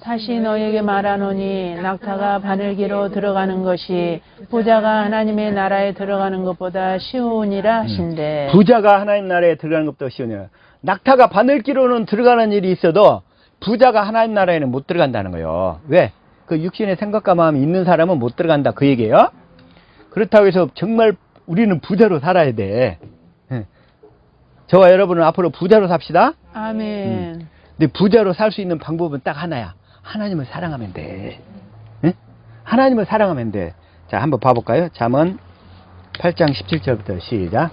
다시 너에게 말하노니 낙타가 바늘기로 들어가는 것이 부자가 하나님의 나라에 들어가는 것보다 쉬우니라 하신대. 부자가 하나님 나라에 들어가는 것보다 쉬우니라. 낙타가 바늘기로는 들어가는 일이 있어도 부자가 하나님 나라에는 못 들어간다는 거예요. 왜? 그 육신의 생각과 마음이 있는 사람은 못 들어간다 그 얘기예요. 그렇다고 해서 정말 우리는 부자로 살아야 돼. 저와 여러분은 앞으로 부자로 삽시다. 아멘. 근데 부자로 살 수 있는 방법은 딱 하나야. 하나님을 사랑하면 돼. 응? 하나님을 사랑하면 돼. 자, 한번 봐볼까요? 잠언 8장 17절부터 시작.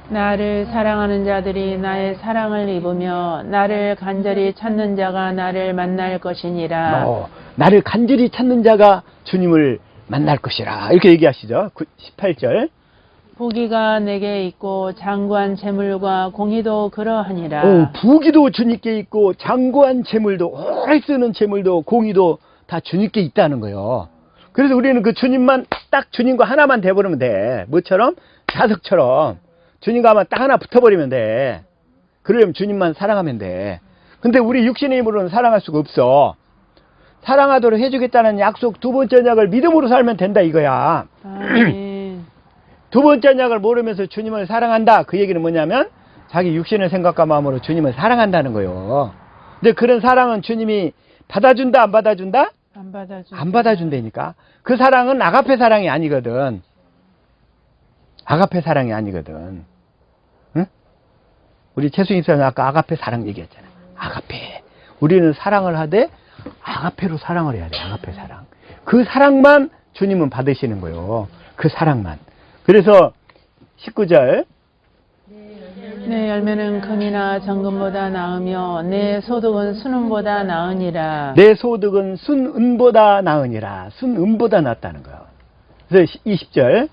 나를 사랑하는 자들이 나의 사랑을 입으며 나를 간절히 찾는 자가 나를 만날 것이니라. 나를 간절히 찾는 자가 주님을 만날 것이라. 이렇게 얘기하시죠. 18절. 부귀가 내게 있고 장구한 재물과 공의도 그러하니라. 부귀도 주님께 있고 장구한 재물도 오래 쓰는 재물도 공의도 다 주님께 있다는 거예요. 그래서 우리는 그 주님만 딱 주님과 하나만 돼버리면 돼. 뭐처럼? 자석처럼 주님과 딱 하나 붙어버리면 돼. 그러려면 주님만 사랑하면 돼. 근데 우리 육신의 힘으로는 사랑할 수가 없어. 사랑하도록 해주겠다는 약속 두 번째 언약을 믿음으로 살면 된다 이거야. 아멘. 두 번째 언약을 모르면서 주님을 사랑한다. 그 얘기는 뭐냐면 자기 육신의 생각과 마음으로 주님을 사랑한다는 거예요. 근데 그런 사랑은 주님이 받아준다 안 받아준다? 안 받아준다. 안 받아준다니까. 그 사랑은 아가페 사랑이 아니거든. 아가페 사랑이 아니거든. 응? 우리 최수인 선생님 아까 아가페 사랑 얘기했잖아요. 아가페. 우리는 사랑을 하되 아가페로 사랑을 해야 돼. 아가페 사랑. 그 사랑만 주님은 받으시는 거예요. 그 사랑만. 그래서 19절 내 열매는 금이나 정금보다 나으며 내 소득은 순은보다 나으니라. 내 소득은 순은보다 나으니라. 순은보다 낫다는 거예요. 그래서 20절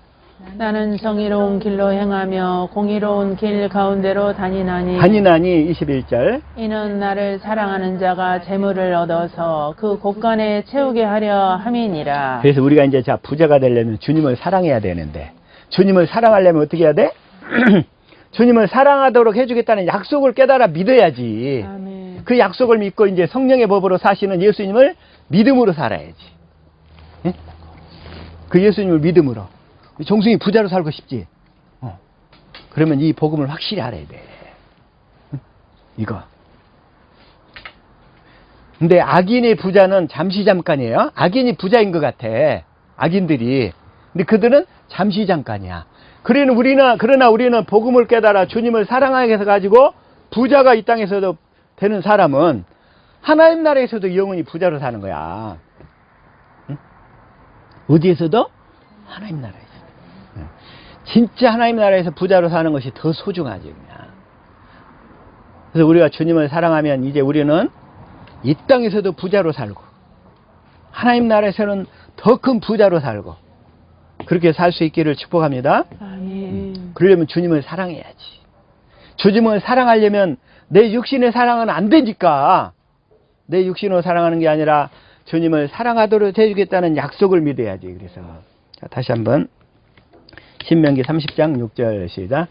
나는 정의로운 길로 행하며 공의로운 길 가운데로 다니나니 21절 이는 나를 사랑하는 자가 재물을 얻어서 그 곳간에 채우게 하려 함이니라. 그래서 우리가 이제 자 부자가 되려면 주님을 사랑해야 되는데 주님을 사랑하려면 어떻게 해야 돼? 주님을 사랑하도록 해주겠다는 약속을 깨달아 믿어야지. 아멘. 그 약속을 믿고 이제 성령의 법으로 사시는 예수님을 믿음으로 살아야지. 예? 그 예수님을 믿음으로. 정승이 부자로 살고 싶지? 그러면 이 복음을 확실히 알아야 돼. 이거. 근데 악인의 부자는 잠시 잠깐이에요. 악인이 부자인 것 같아. 악인들이. 근데 그들은 잠시 잠깐이야. 그러나 우리는 복음을 깨달아 주님을 사랑하게 해서 가지고 부자가 이 땅에서도 되는 사람은 하나님 나라에서도 영원히 부자로 사는 거야. 응? 어디에서도? 하나님 나라에서. 진짜 하나님 나라에서 부자로 사는 것이 더 소중하지, 그냥. 그래서 우리가 주님을 사랑하면 이제 우리는 이 땅에서도 부자로 살고, 하나님 나라에서는 더 큰 부자로 살고, 그렇게 살 수 있기를 축복합니다. 아멘. 그러려면 주님을 사랑해야지. 주님을 사랑하려면 내 육신의 사랑은 안 되니까, 내 육신으로 사랑하는 게 아니라 주님을 사랑하도록 해주겠다는 약속을 믿어야지. 그래서 자, 다시 한번 신명기 30장 6절 시작.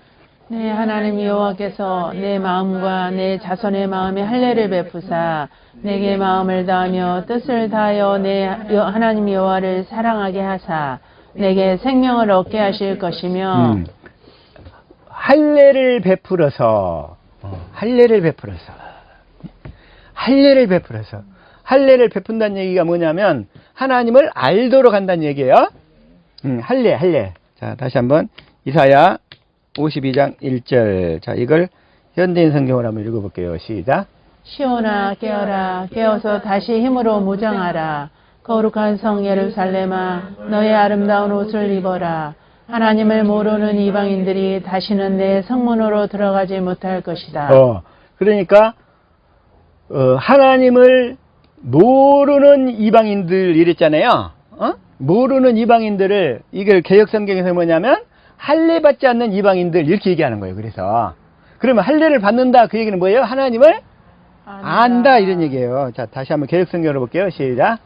내 하나님 여호와께서 내 마음과 내 자손의 마음에 할례를 베푸사 내게 마음을 다하며 뜻을 다하여 내 하나님 여호와를 사랑하게 하사 내게 생명을 얻게 하실 것이며 할례를 베풀어서 할례를 베푼다는 얘기가 뭐냐면 하나님을 알도록 한다는 얘기예요. 할례. 자, 다시 한번 이사야 52장 1절. 자, 이걸 현대인 성경으로 한번 읽어볼게요. 시작. 시온아 깨어라 깨어서 다시 힘으로 무장하라. 거룩한 성 예루살렘아 너의 아름다운 옷을 입어라. 하나님을 모르는 이방인들이 다시는 내 성문으로 들어가지 못할 것이다. 그러니까 하나님을 모르는 이방인들 이랬잖아요. 모르는 이방인들을 이걸 개역 성경에서 뭐냐면 할례 받지 않는 이방인들 이렇게 얘기하는 거예요. 그래서 그러면 할례를 받는다 그 얘기는 뭐예요? 하나님을 안다 이런 얘기예요. 자, 다시 한번 개역 성경으로 볼게요. 시작.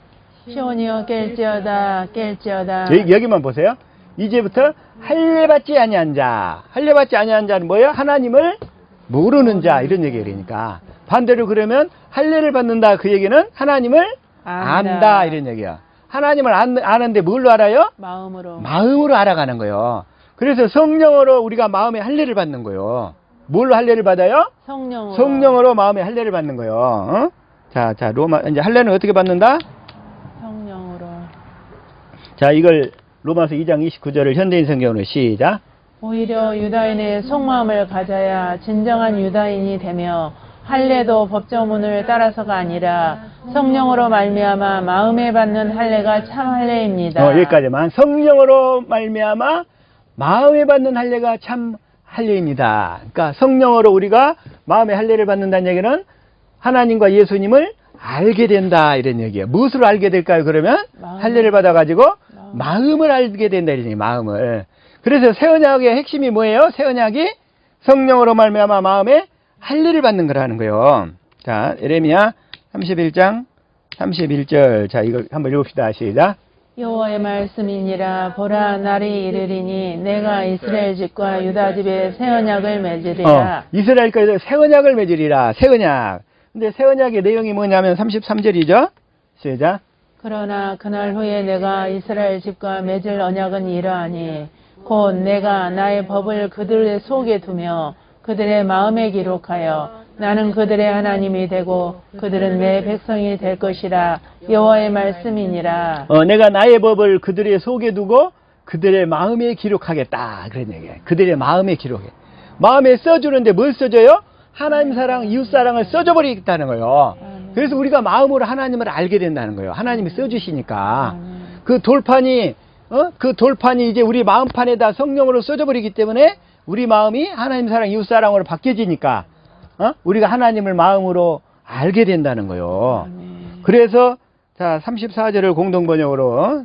시온이여 깰지어다 여기만 보세요. 이제부터 할례 받지 아니한 자. 할례 받지 아니한 자는 뭐예요? 하나님을 모르는 자 이런 얘기예요. 그러니까 반대로 그러면 할례를 받는다 그 얘기는 하나님을 안다 이런 얘기야. 하나님을 아는데 뭘로 알아요? 마음으로 알아가는 거예요. 그래서 성령으로 우리가 마음의 할례를 받는 거예요. 뭘로 할례를 받아요? 성령으로 마음의 할례를 받는 거예요. 자, 로마 이제 할례는 어떻게 받는다? 성령으로. 자, 이걸 로마서 2장 29절을 현대인 성경으로 시작. 오히려 유다인의 속마음을 가져야 진정한 유다인이 되며 할례도 법조문을 따라서가 아니라 성령으로 말미암아 마음에 받는 할례가 참 할례입니다. 여기까지만. 성령으로 말미암아 마음에 받는 할례가 참 할례입니다. 그러니까 성령으로 우리가 마음의 할례를 받는다는 얘기는 하나님과 예수님을 알게 된다 이런 얘기예요. 무엇으로 알게 될까요? 그러면 할례를 받아가지고 마음을 알게 된다 이런 얘기예요. 마음을. 그래서 새 언약의 핵심이 뭐예요? 새 언약이 성령으로 말미암아 마음에 할례를 받는 거라는 거예요. 자, 예레미야 31장 31절. 자, 이걸 한번 읽읍시다. 시작. 여호와의 말씀이니라. 보라, 날이 이르리니 내가 이스라엘 집과 유다 집에 새 언약을 맺으리라. 이스라엘과 유다 새 언약을 맺으리라. 새 언약. 근데 새 언약의 내용이 뭐냐면 33절이죠. 시작. 그러나 그날 후에 내가 이스라엘 집과 맺을 언약은 이러하니 곧 내가 나의 법을 그들의 속에 두며 그들의 마음에 기록하여 나는 그들의 하나님이 되고 그들은 내 백성이 될 것이라. 여호와의 말씀이니라. 내가 나의 법을 그들의 속에 두고 그들의 마음에 기록하겠다. 그런 얘기예요. 그들의 마음에 기록해. 마음에 써주는데 뭘 써줘요? 하나님 사랑, 이웃 사랑을 써줘버리겠다는 거예요. 그래서 우리가 마음으로 하나님을 알게 된다는 거예요. 하나님이 써주시니까. 그 돌판이 이제 우리 마음판에다 성령으로 써져버리기 때문에 우리 마음이 하나님 사랑, 이웃 사랑으로 바뀌어지니까 우리가 하나님을 마음으로 알게 된다는 거요. 그래서 자 34절을 공동번역으로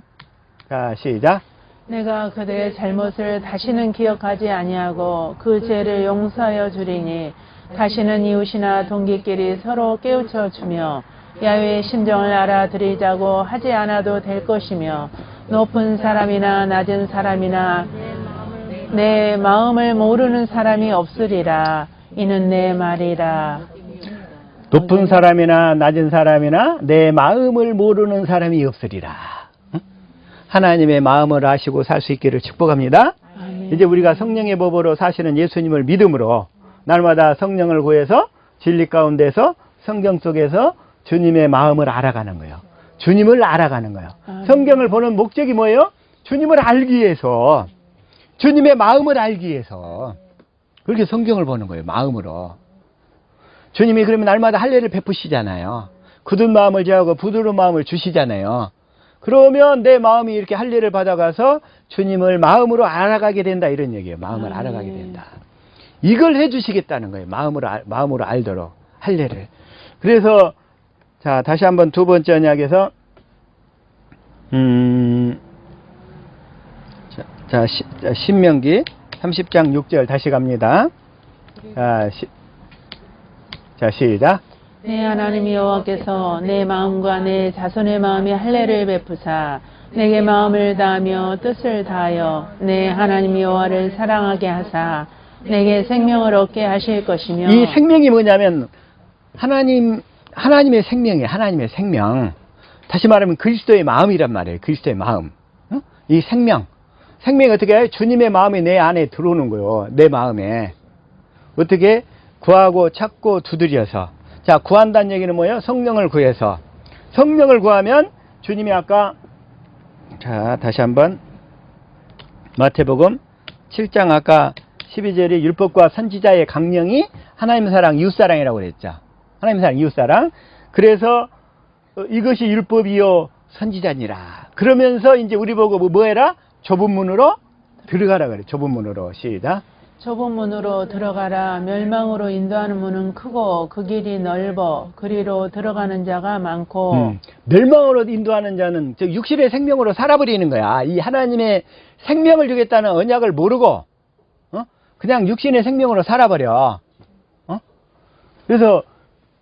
자 시작. 내가 그들의 잘못을 다시는 기억하지 아니하고 그 죄를 용서하여 주리니 다시는 이웃이나 동기끼리 서로 깨우쳐 주며 야훼의 심정을 알아들이자고 하지 않아도 될 것이며 높은 사람이나 낮은 사람이나 내 마음을 모르는 사람이 없으리라. 이는 내 말이라. 높은 사람이나 낮은 사람이나 내 마음을 모르는 사람이 없으리라. 하나님의 마음을 아시고 살 수 있기를 축복합니다. 아멘. 이제 우리가 성령의 법으로 사시는 예수님을 믿음으로 날마다 성령을 구해서 진리 가운데서 성경 속에서 주님의 마음을 알아가는 거예요. 주님을 알아가는 거예요. 성경을 보는 목적이 뭐예요? 주님을 알기 위해서, 주님의 마음을 알기 위해서 그렇게 성경을 보는 거예요. 마음으로. 주님이 그러면 날마다 할례를 베푸시잖아요. 굳은 마음을 제하고 부드러운 마음을 주시잖아요. 그러면 내 마음이 이렇게 할례를 받아가서 주님을 마음으로 알아가게 된다, 이런 얘기예요. 마음을 알아가게 된다. 이걸 해주시겠다는 거예요. 마음으로 알도록 할례를. 그래서 자 다시 한번 두 번째 언약에서 자 신명기 30장 6절 다시 갑니다. 자 시작. 내 하나님 여호와께서 내 마음과 내 자손의 마음에 할례를 베푸사 내게 마음을 다하며 뜻을 다하여 내 하나님 여호와를 사랑하게 하사 내게 생명을 얻게 하실 것이며. 이 생명이 뭐냐면 하나님의 생명이에요. 하나님의 생명. 다시 말하면 그리스도의 마음이란 말이에요. 그리스도의 마음. 이 생명이 어떻게 해요? 주님의 마음이 내 안에 들어오는 거예요. 내 마음에. 어떻게? 구하고 찾고 두드려서. 자, 구한다는 얘기는 뭐예요? 성령을 구해서. 성령을 구하면 주님이 아까 자 다시 한번 마태복음 7장 아까 12절에 율법과 선지자의 강령이 하나님 사랑, 이웃 사랑이라고 그랬죠. 하나님 사랑, 이웃 사랑. 그래서 이것이 율법이요 선지자니라. 그러면서 이제 우리 보고 뭐 해라? 좁은 문으로 들어가라 그래. 좁은 문으로. 시작. 좁은 문으로 들어가라. 멸망으로 인도하는 문은 크고 그 길이 넓어 그리로 들어가는 자가 많고. 멸망으로 인도하는 자는 즉 육신의 생명으로 살아버리는 거야. 이 하나님의 생명을 주겠다는 언약을 모르고 그냥 육신의 생명으로 살아버려. 그래서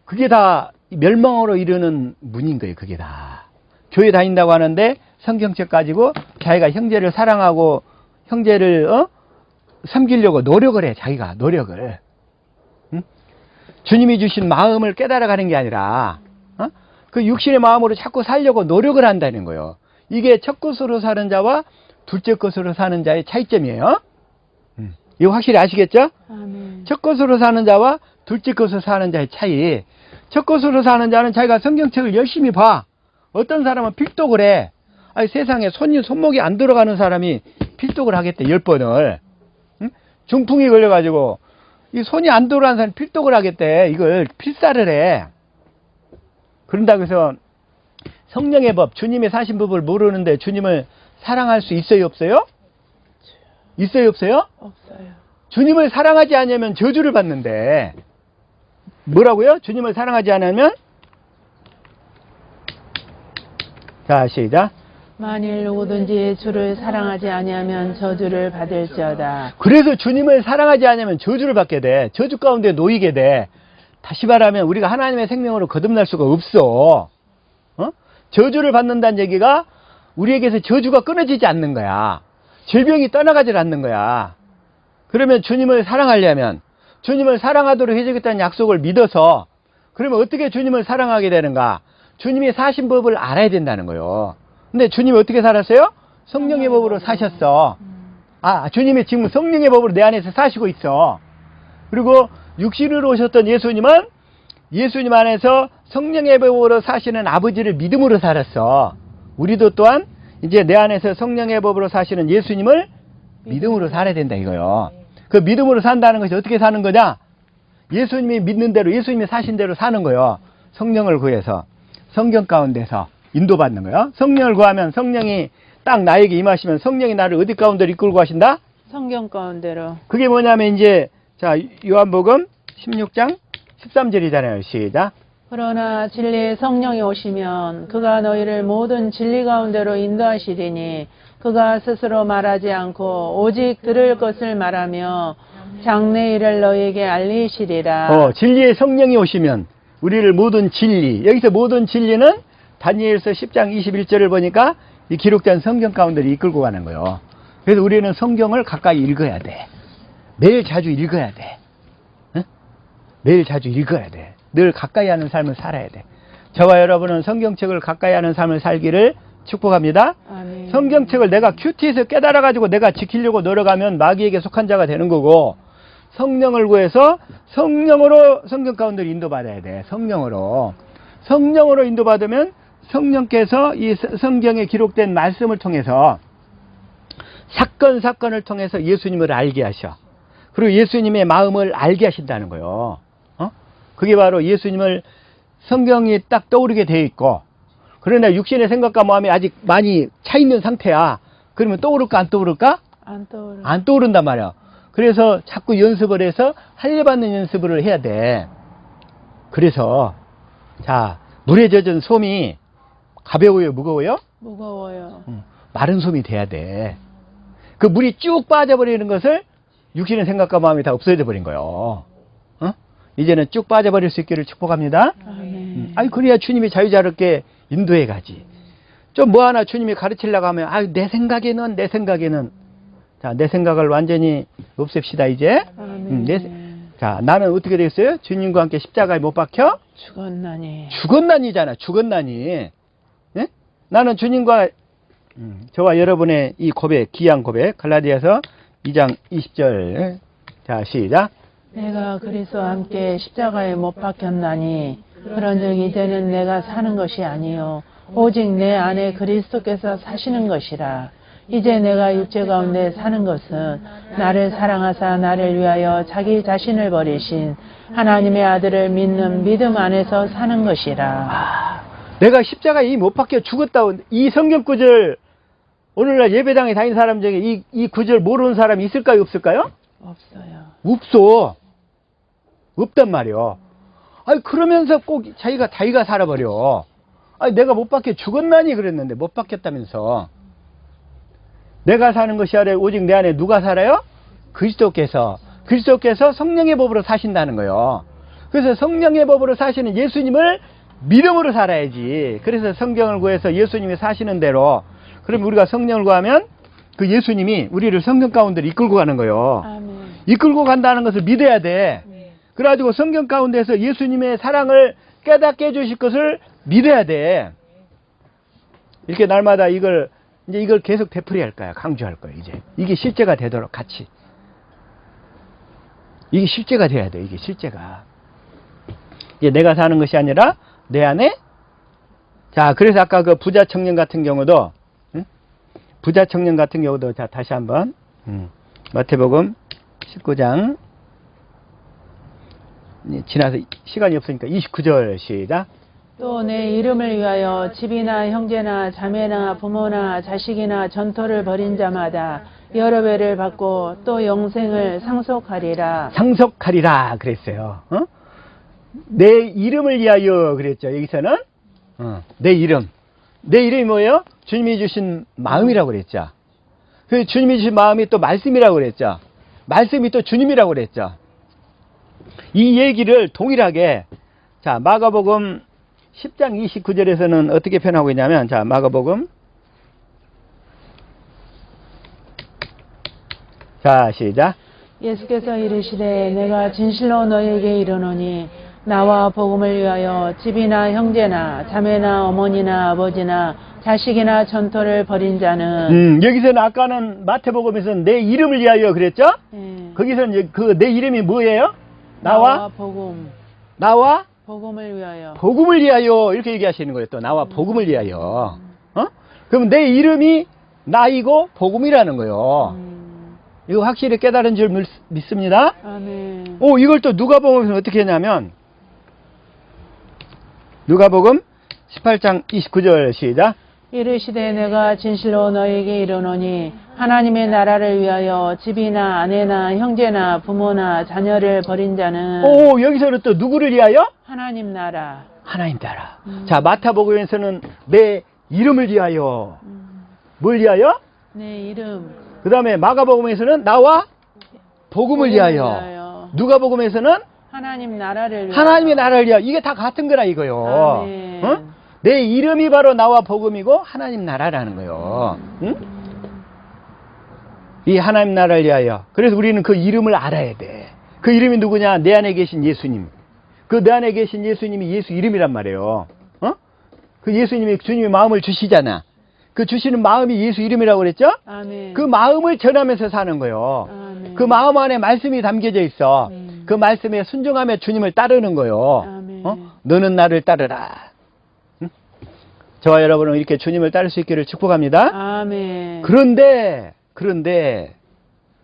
그게 다 멸망으로 이르는 문인 거예요. 그게 다. 교회 다닌다고 하는데 성경책 가지고 자기가 형제를 사랑하고 형제를 섬기려고 노력을 해. 자기가 노력을. 주님이 주신 마음을 깨달아가는 게 아니라 그 육신의 마음으로 자꾸 살려고 노력을 한다는 거예요. 이게 첫 것으로 사는 자와 둘째 것으로 사는 자의 차이점이에요. 이거 확실히 아시겠죠? 아멘. 첫 것으로 사는 자와 둘째 것으로 사는 자의 차이. 첫 것으로 사는 자는 자기가 성경책을 열심히 봐. 어떤 사람은 필독을 해. 아니, 세상에 손목이 안 들어가는 사람이 필독을 하겠대. 10번을. 중풍이 걸려가지고 이 손이 안 들어가는 사람이 필독을 하겠대. 이걸 필사를 해. 그런다고 해서 성령의 법, 주님의 사신 법을 모르는데 주님을 사랑할 수 있어요, 없어요? 있어요, 없어요? 없어요. 주님을 사랑하지 않으면 저주를 받는데. 뭐라고요? 주님을 사랑하지 않으면? 자, 시작. 만일 누구든지 주를 사랑하지 아니하면 저주를 받을지어다. 그래서 주님을 사랑하지 않으면 저주를 받게 돼. 저주 가운데 놓이게 돼. 다시 말하면 우리가 하나님의 생명으로 거듭날 수가 없어. 저주를 받는다는 얘기가 우리에게서 저주가 끊어지지 않는 거야. 질병이 떠나가지 않는 거야. 그러면 주님을 사랑하려면 주님을 사랑하도록 해주겠다는 약속을 믿어서 그러면 어떻게 주님을 사랑하게 되는가? 주님이 사신 법을 알아야 된다는 거예요. 근데 주님이 어떻게 살았어요? 성령의 법으로 사셨어. 주님이 지금 성령의 법으로 내 안에서 사시고 있어. 그리고 육신으로 오셨던 예수님은 예수님 안에서 성령의 법으로 사시는 아버지를 믿음으로 살았어. 우리도 또한 이제 내 안에서 성령의 법으로 사시는 예수님을 믿음으로 살아야 된다 이거요. 그 믿음으로 산다는 것이 어떻게 사는 거냐? 예수님이 믿는 대로, 예수님이 사신 대로 사는 거요. 성령을 구해서, 성경 가운데서. 인도받는 거예요. 성령을 구하면 성령이 딱 나에게 임하시면 성령이 나를 어디 가운데로 이끌고 가신다? 성경 가운데로. 그게 뭐냐면 이제 자 요한복음 16장 13절이잖아요. 시작. 그러나 진리의 성령이 오시면 그가 너희를 모든 진리 가운데로 인도하시리니 그가 스스로 말하지 않고 오직 들을 것을 말하며 장래 일을 너희에게 알리시리라. 진리의 성령이 오시면 우리를 모든 진리, 여기서 모든 진리는 다니엘서 10장 21절을 보니까 이 기록된 성경 가운데로 이끌고 가는 거예요. 그래서 우리는 성경을 가까이 읽어야 돼. 매일 자주 읽어야 돼. 응? 매일 자주 읽어야 돼. 늘 가까이 하는 삶을 살아야 돼. 저와 여러분은 성경책을 가까이 하는 삶을 살기를 축복합니다. 아멘. 성경책을 내가 큐티에서 깨달아가지고 내가 지키려고 노력하면 마귀에게 속한 자가 되는 거고, 성령을 구해서 성령으로 성경 가운데로 인도받아야 돼. 성령으로 인도받으면 성령께서 이 성경에 기록된 말씀을 통해서 사건을 통해서 예수님을 알게 하셔. 그리고 예수님의 마음을 알게 하신다는 거예요. 그게 바로 예수님을 성경이 딱 떠오르게 돼 있고, 그러나 육신의 생각과 마음이 아직 많이 차 있는 상태야. 그러면 떠오를까 안 떠오를까? 안 떠오른단 말이야. 그래서 자꾸 연습을 해서 할례받는 연습을 해야 돼. 그래서 자, 물에 젖은 솜이 가벼워요, 무거워요? 무거워요. 마른 솜이 돼야 돼. 그 물이 쭉 빠져버리는 것을 육신의 생각과 마음이 다 없어져 버린 거예요. 이제는 쭉 빠져버릴 수 있기를 축복합니다. 아멘. 그래야 주님이 자유자롭게 인도해 가지. 좀 뭐 하나 주님이 가르치려고 하면 내 생각에는 자, 내 생각을 완전히 없앱시다 이제. 아멘. 자, 나는 어떻게 되겠어요? 주님과 함께 십자가에 못 박혀? 죽었나니잖아. 죽었나니. 예? 나는 주님과 저와 여러분의 이 고백, 귀한 고백, 갈라디아서 2장 20절. 자, 시작. 내가 그리스도와 함께 십자가에 못 박혔나니 그런즉 이제는 내가 사는 것이 아니요 오직 내 안에 그리스도께서 사시는 것이라. 이제 내가 육체 가운데 사는 것은 나를 사랑하사 나를 위하여 자기 자신을 버리신 하나님의 아들을 믿는 믿음 안에서 사는 것이라. 내가 십자가에 못 박혀 죽었다고, 이 성경 구절 오늘날 예배당에 다니는 사람 중에 이 구절 모르는 사람이 있을까요, 없을까요? 없어요. 없어. 없단 말이요. 그러면서 꼭 자기가 살아버려. 내가 못 박혀 죽었나니 그랬는데 못 박혔다면서. 내가 사는 것이 아니라 오직 내 안에 누가 살아요? 그리스도께서 성령의 법으로 사신다는 거예요. 그래서 성령의 법으로 사시는 예수님을 믿음으로 살아야지. 그래서 성경을 구해서 예수님이 사시는 대로, 그럼 우리가 성령을 구하면 그 예수님이 우리를 성경 가운데로 이끌고 가는 거예요. 아멘. 이끌고 간다는 것을 믿어야 돼. 그래가지고 성경 가운데서 예수님의 사랑을 깨닫게 해주실 것을 믿어야 돼. 이렇게 날마다 이걸 계속 되풀이할 거야. 강조할 거야. 이게 실제가 되도록 같이. 이게 실제가 돼야 돼. 이게 실제가. 이제 내가 사는 것이 아니라 내 안에. 자, 그래서 아까 그 부자 청년 같은 경우도, 자, 다시 한번 마태복음 19장 지나서 시간이 없으니까 29절 시작. 또 내 이름을 위하여 집이나 형제나 자매나 부모나 자식이나 전토를 벌인 자마다 여러 배를 받고 또 영생을 상속하리라. 상속하리라 그랬어요. 내 이름을 위하여 그랬죠. 여기서는 내 이름이 뭐예요? 주님이 주신 마음이라고 그랬죠. 그 주님이 주신 마음이 또 말씀이라고 그랬죠. 말씀이 또 주님이라고 그랬죠. 이 얘기를 동일하게, 자, 마가복음 10장 29절에서는 어떻게 표현하고 있냐면, 자, 마가복음, 자, 시작. 예수께서 이르시되 내가 진실로 너희에게 이르노니 나와 복음을 위하여 집이나 형제나 자매나 어머니나 아버지나 자식이나 전토를 벌인 자는 여기서는 아까는 마태복음에서는 내 이름을 위하여 그랬죠? 거기서는 그 내 이름이 뭐예요? 나와 복음을 위하여. 복음을 위하여 이렇게 얘기하시는 거예요. 또 나와 복음을 위하여. 그럼 내 이름이 나이고 복음이라는 거예요. 이거 확실히 깨달은 줄 믿습니다. 아멘. 이걸 또 누가복음에서 어떻게 했냐면, 누가복음 18장 29절 시작. 이르시되 내가 진실로 너에게 이르노니 하나님의 나라를 위하여 집이나 아내나 형제나 부모나 자녀를 버린 자는 오, 여기서는 또 누구를 위하여? 하나님 나라. 하나님 나라. 자, 마태복음에서는 내 이름을 위하여. 뭘 위하여? 내 이름. 그 다음에 마가복음에서는 나와 복음을 위하여. 누가복음에서는 하나님 나라를 위하여. 하나님의 나라를 위하여. 이게 다 같은 거라 이거요. 아멘. 어? 내 이름이 바로 나와 복음이고 하나님 나라라는 거요. 응? 이 하나님 나라를 위하여. 그래서 우리는 그 이름을 알아야 돼. 그 이름이 누구냐? 내 안에 계신 예수님. 그 내 안에 계신 예수님이 예수 이름이란 말이에요. 어? 그 예수님이 주님이 마음을 주시잖아. 그 주시는 마음이 예수 이름이라고 그랬죠? 아멘. 그 마음을 전하면서 사는 거예요. 아멘. 그 마음 안에 말씀이 담겨져 있어. 그 말씀에 순종하며 주님을 따르는 거예요. 아멘. 어? 너는 나를 따르라. 응? 저와 여러분은 이렇게 주님을 따를 수 있기를 축복합니다. 아멘. 그런데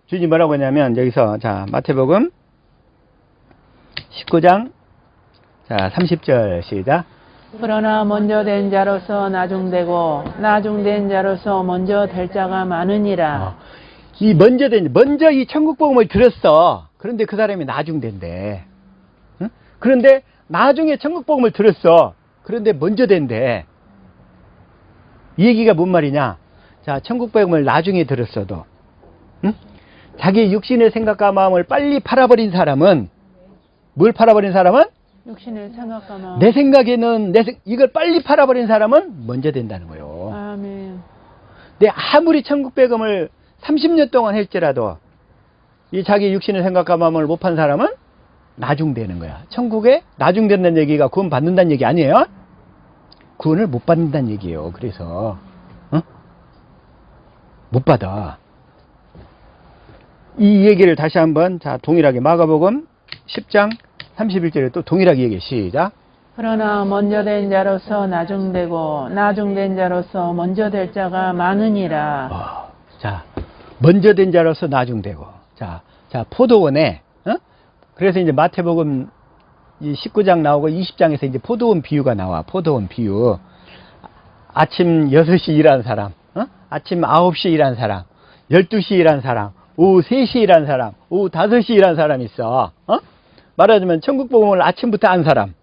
주님 뭐라고 하냐면 여기서 자 마태복음 19장 자 30절 시작. 그러나 먼저 된 자로서 나중되고 나중된 자로서 먼저 될 자가 많으니라. 이 먼저 이 천국 복음을 들었어. 그런데 그 사람이 나중된대. 응? 그런데 나중에 천국 복음을 들었어. 그런데 먼저 된대. 이 얘기가 뭔 말이냐? 자, 천국 복음을 나중에 들었어도 응? 자기 육신의 생각과 마음을 빨리 팔아버린 사람은 뭘 팔아버린 사람은? 육신의 생각과 마음. 내 생각에는 이걸 빨리 팔아버린 사람은 먼저 된다는 거예요. 아멘. 내 아무리 천국 백음을 30년 동안 할지라도 이 자기 육신의 생각과 마음을 못 판 사람은 나중되는 거야. 천국에 나중된다는 얘기가 구원 받는다는 얘기 아니에요? 구원을 못 받는다는 얘기예요. 그래서 못 받아. 이 얘기를 다시 한번 자 동일하게 마가복음 10장 31절에 또 동일하게 얘기해. 시작. 그러나 먼저 된 자로서 나중되고 나중된 자로서 먼저 될 자가 많으니라. 자, 먼저 된 자로서 나중되고. 자, 포도원에, 그래서 이제 마태복음 이 19장 나오고 20장에서 이제 포도원 비유가 나와. 포도원 비유. 아침 6시 일하는 사람, 아침 9시 일하는 사람, 12시 일하는 사람, 오후 3시 일하는 사람, 오후 5시 일하는 사람이 있어. 말하자면 천국 복음을 아침부터 한 사람,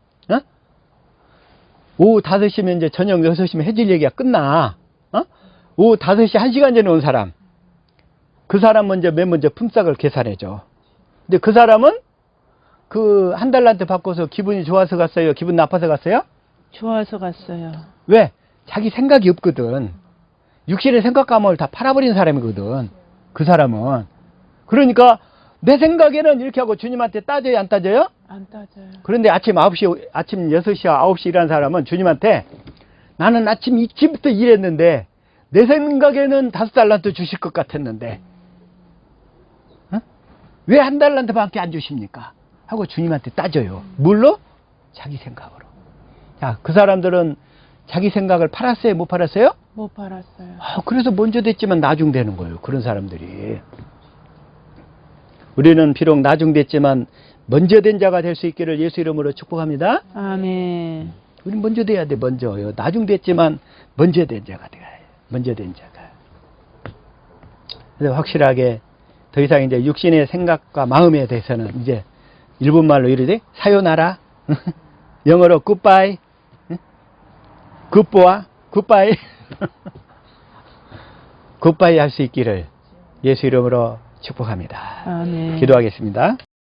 오후 5시면 이제 저녁 6시면 해질 얘기가 끝나. 오후 5시 1시간 전에 온 사람. 그 사람 맨 먼저 품삯을 계산해줘. 근데 그 사람은 그 한 달란트 받고서 기분이 좋아서 갔어요? 기분 나빠서 갔어요? 좋아서 갔어요. 왜? 자기 생각이 없거든. 육신의 생각과 마음을 다 팔아버린 사람이거든. 그 사람은. 그러니까 내 생각에는 이렇게 하고 주님한테 따져요, 안 따져요? 안 따져요. 그런데 아침 6시와 9시 일하는 사람은 주님한테 나는 아침 일찍부터 일했는데 내 생각에는 5달란트 주실 것 같았는데 왜 한 달란트밖에 안 주십니까? 하고 주님한테 따져요. 뭘로? 자기 생각으로. 자, 그 사람들은 자기 생각을 팔았어요? 못 팔았어요? 못 팔았어요. 그래서 먼저 됐지만 나중되는 거예요. 그런 사람들이. 우리는 비록 나중됐지만 먼저 된 자가 될 수 있기를 예수 이름으로 축복합니다. 아멘. 우리 먼저 돼야 돼. 먼저요. 나중됐지만 먼저 된 자가 돼야 해. 먼저 된 자가. 그래서 확실하게 더 이상 이제 육신의 생각과 마음에 대해서는 이제 일본말로 이르되 사요나라, 영어로 굿바이, 굿보아, 굿바이, 굿바이 할 수 있기를 예수 이름으로 축복합니다. 아멘. 기도하겠습니다.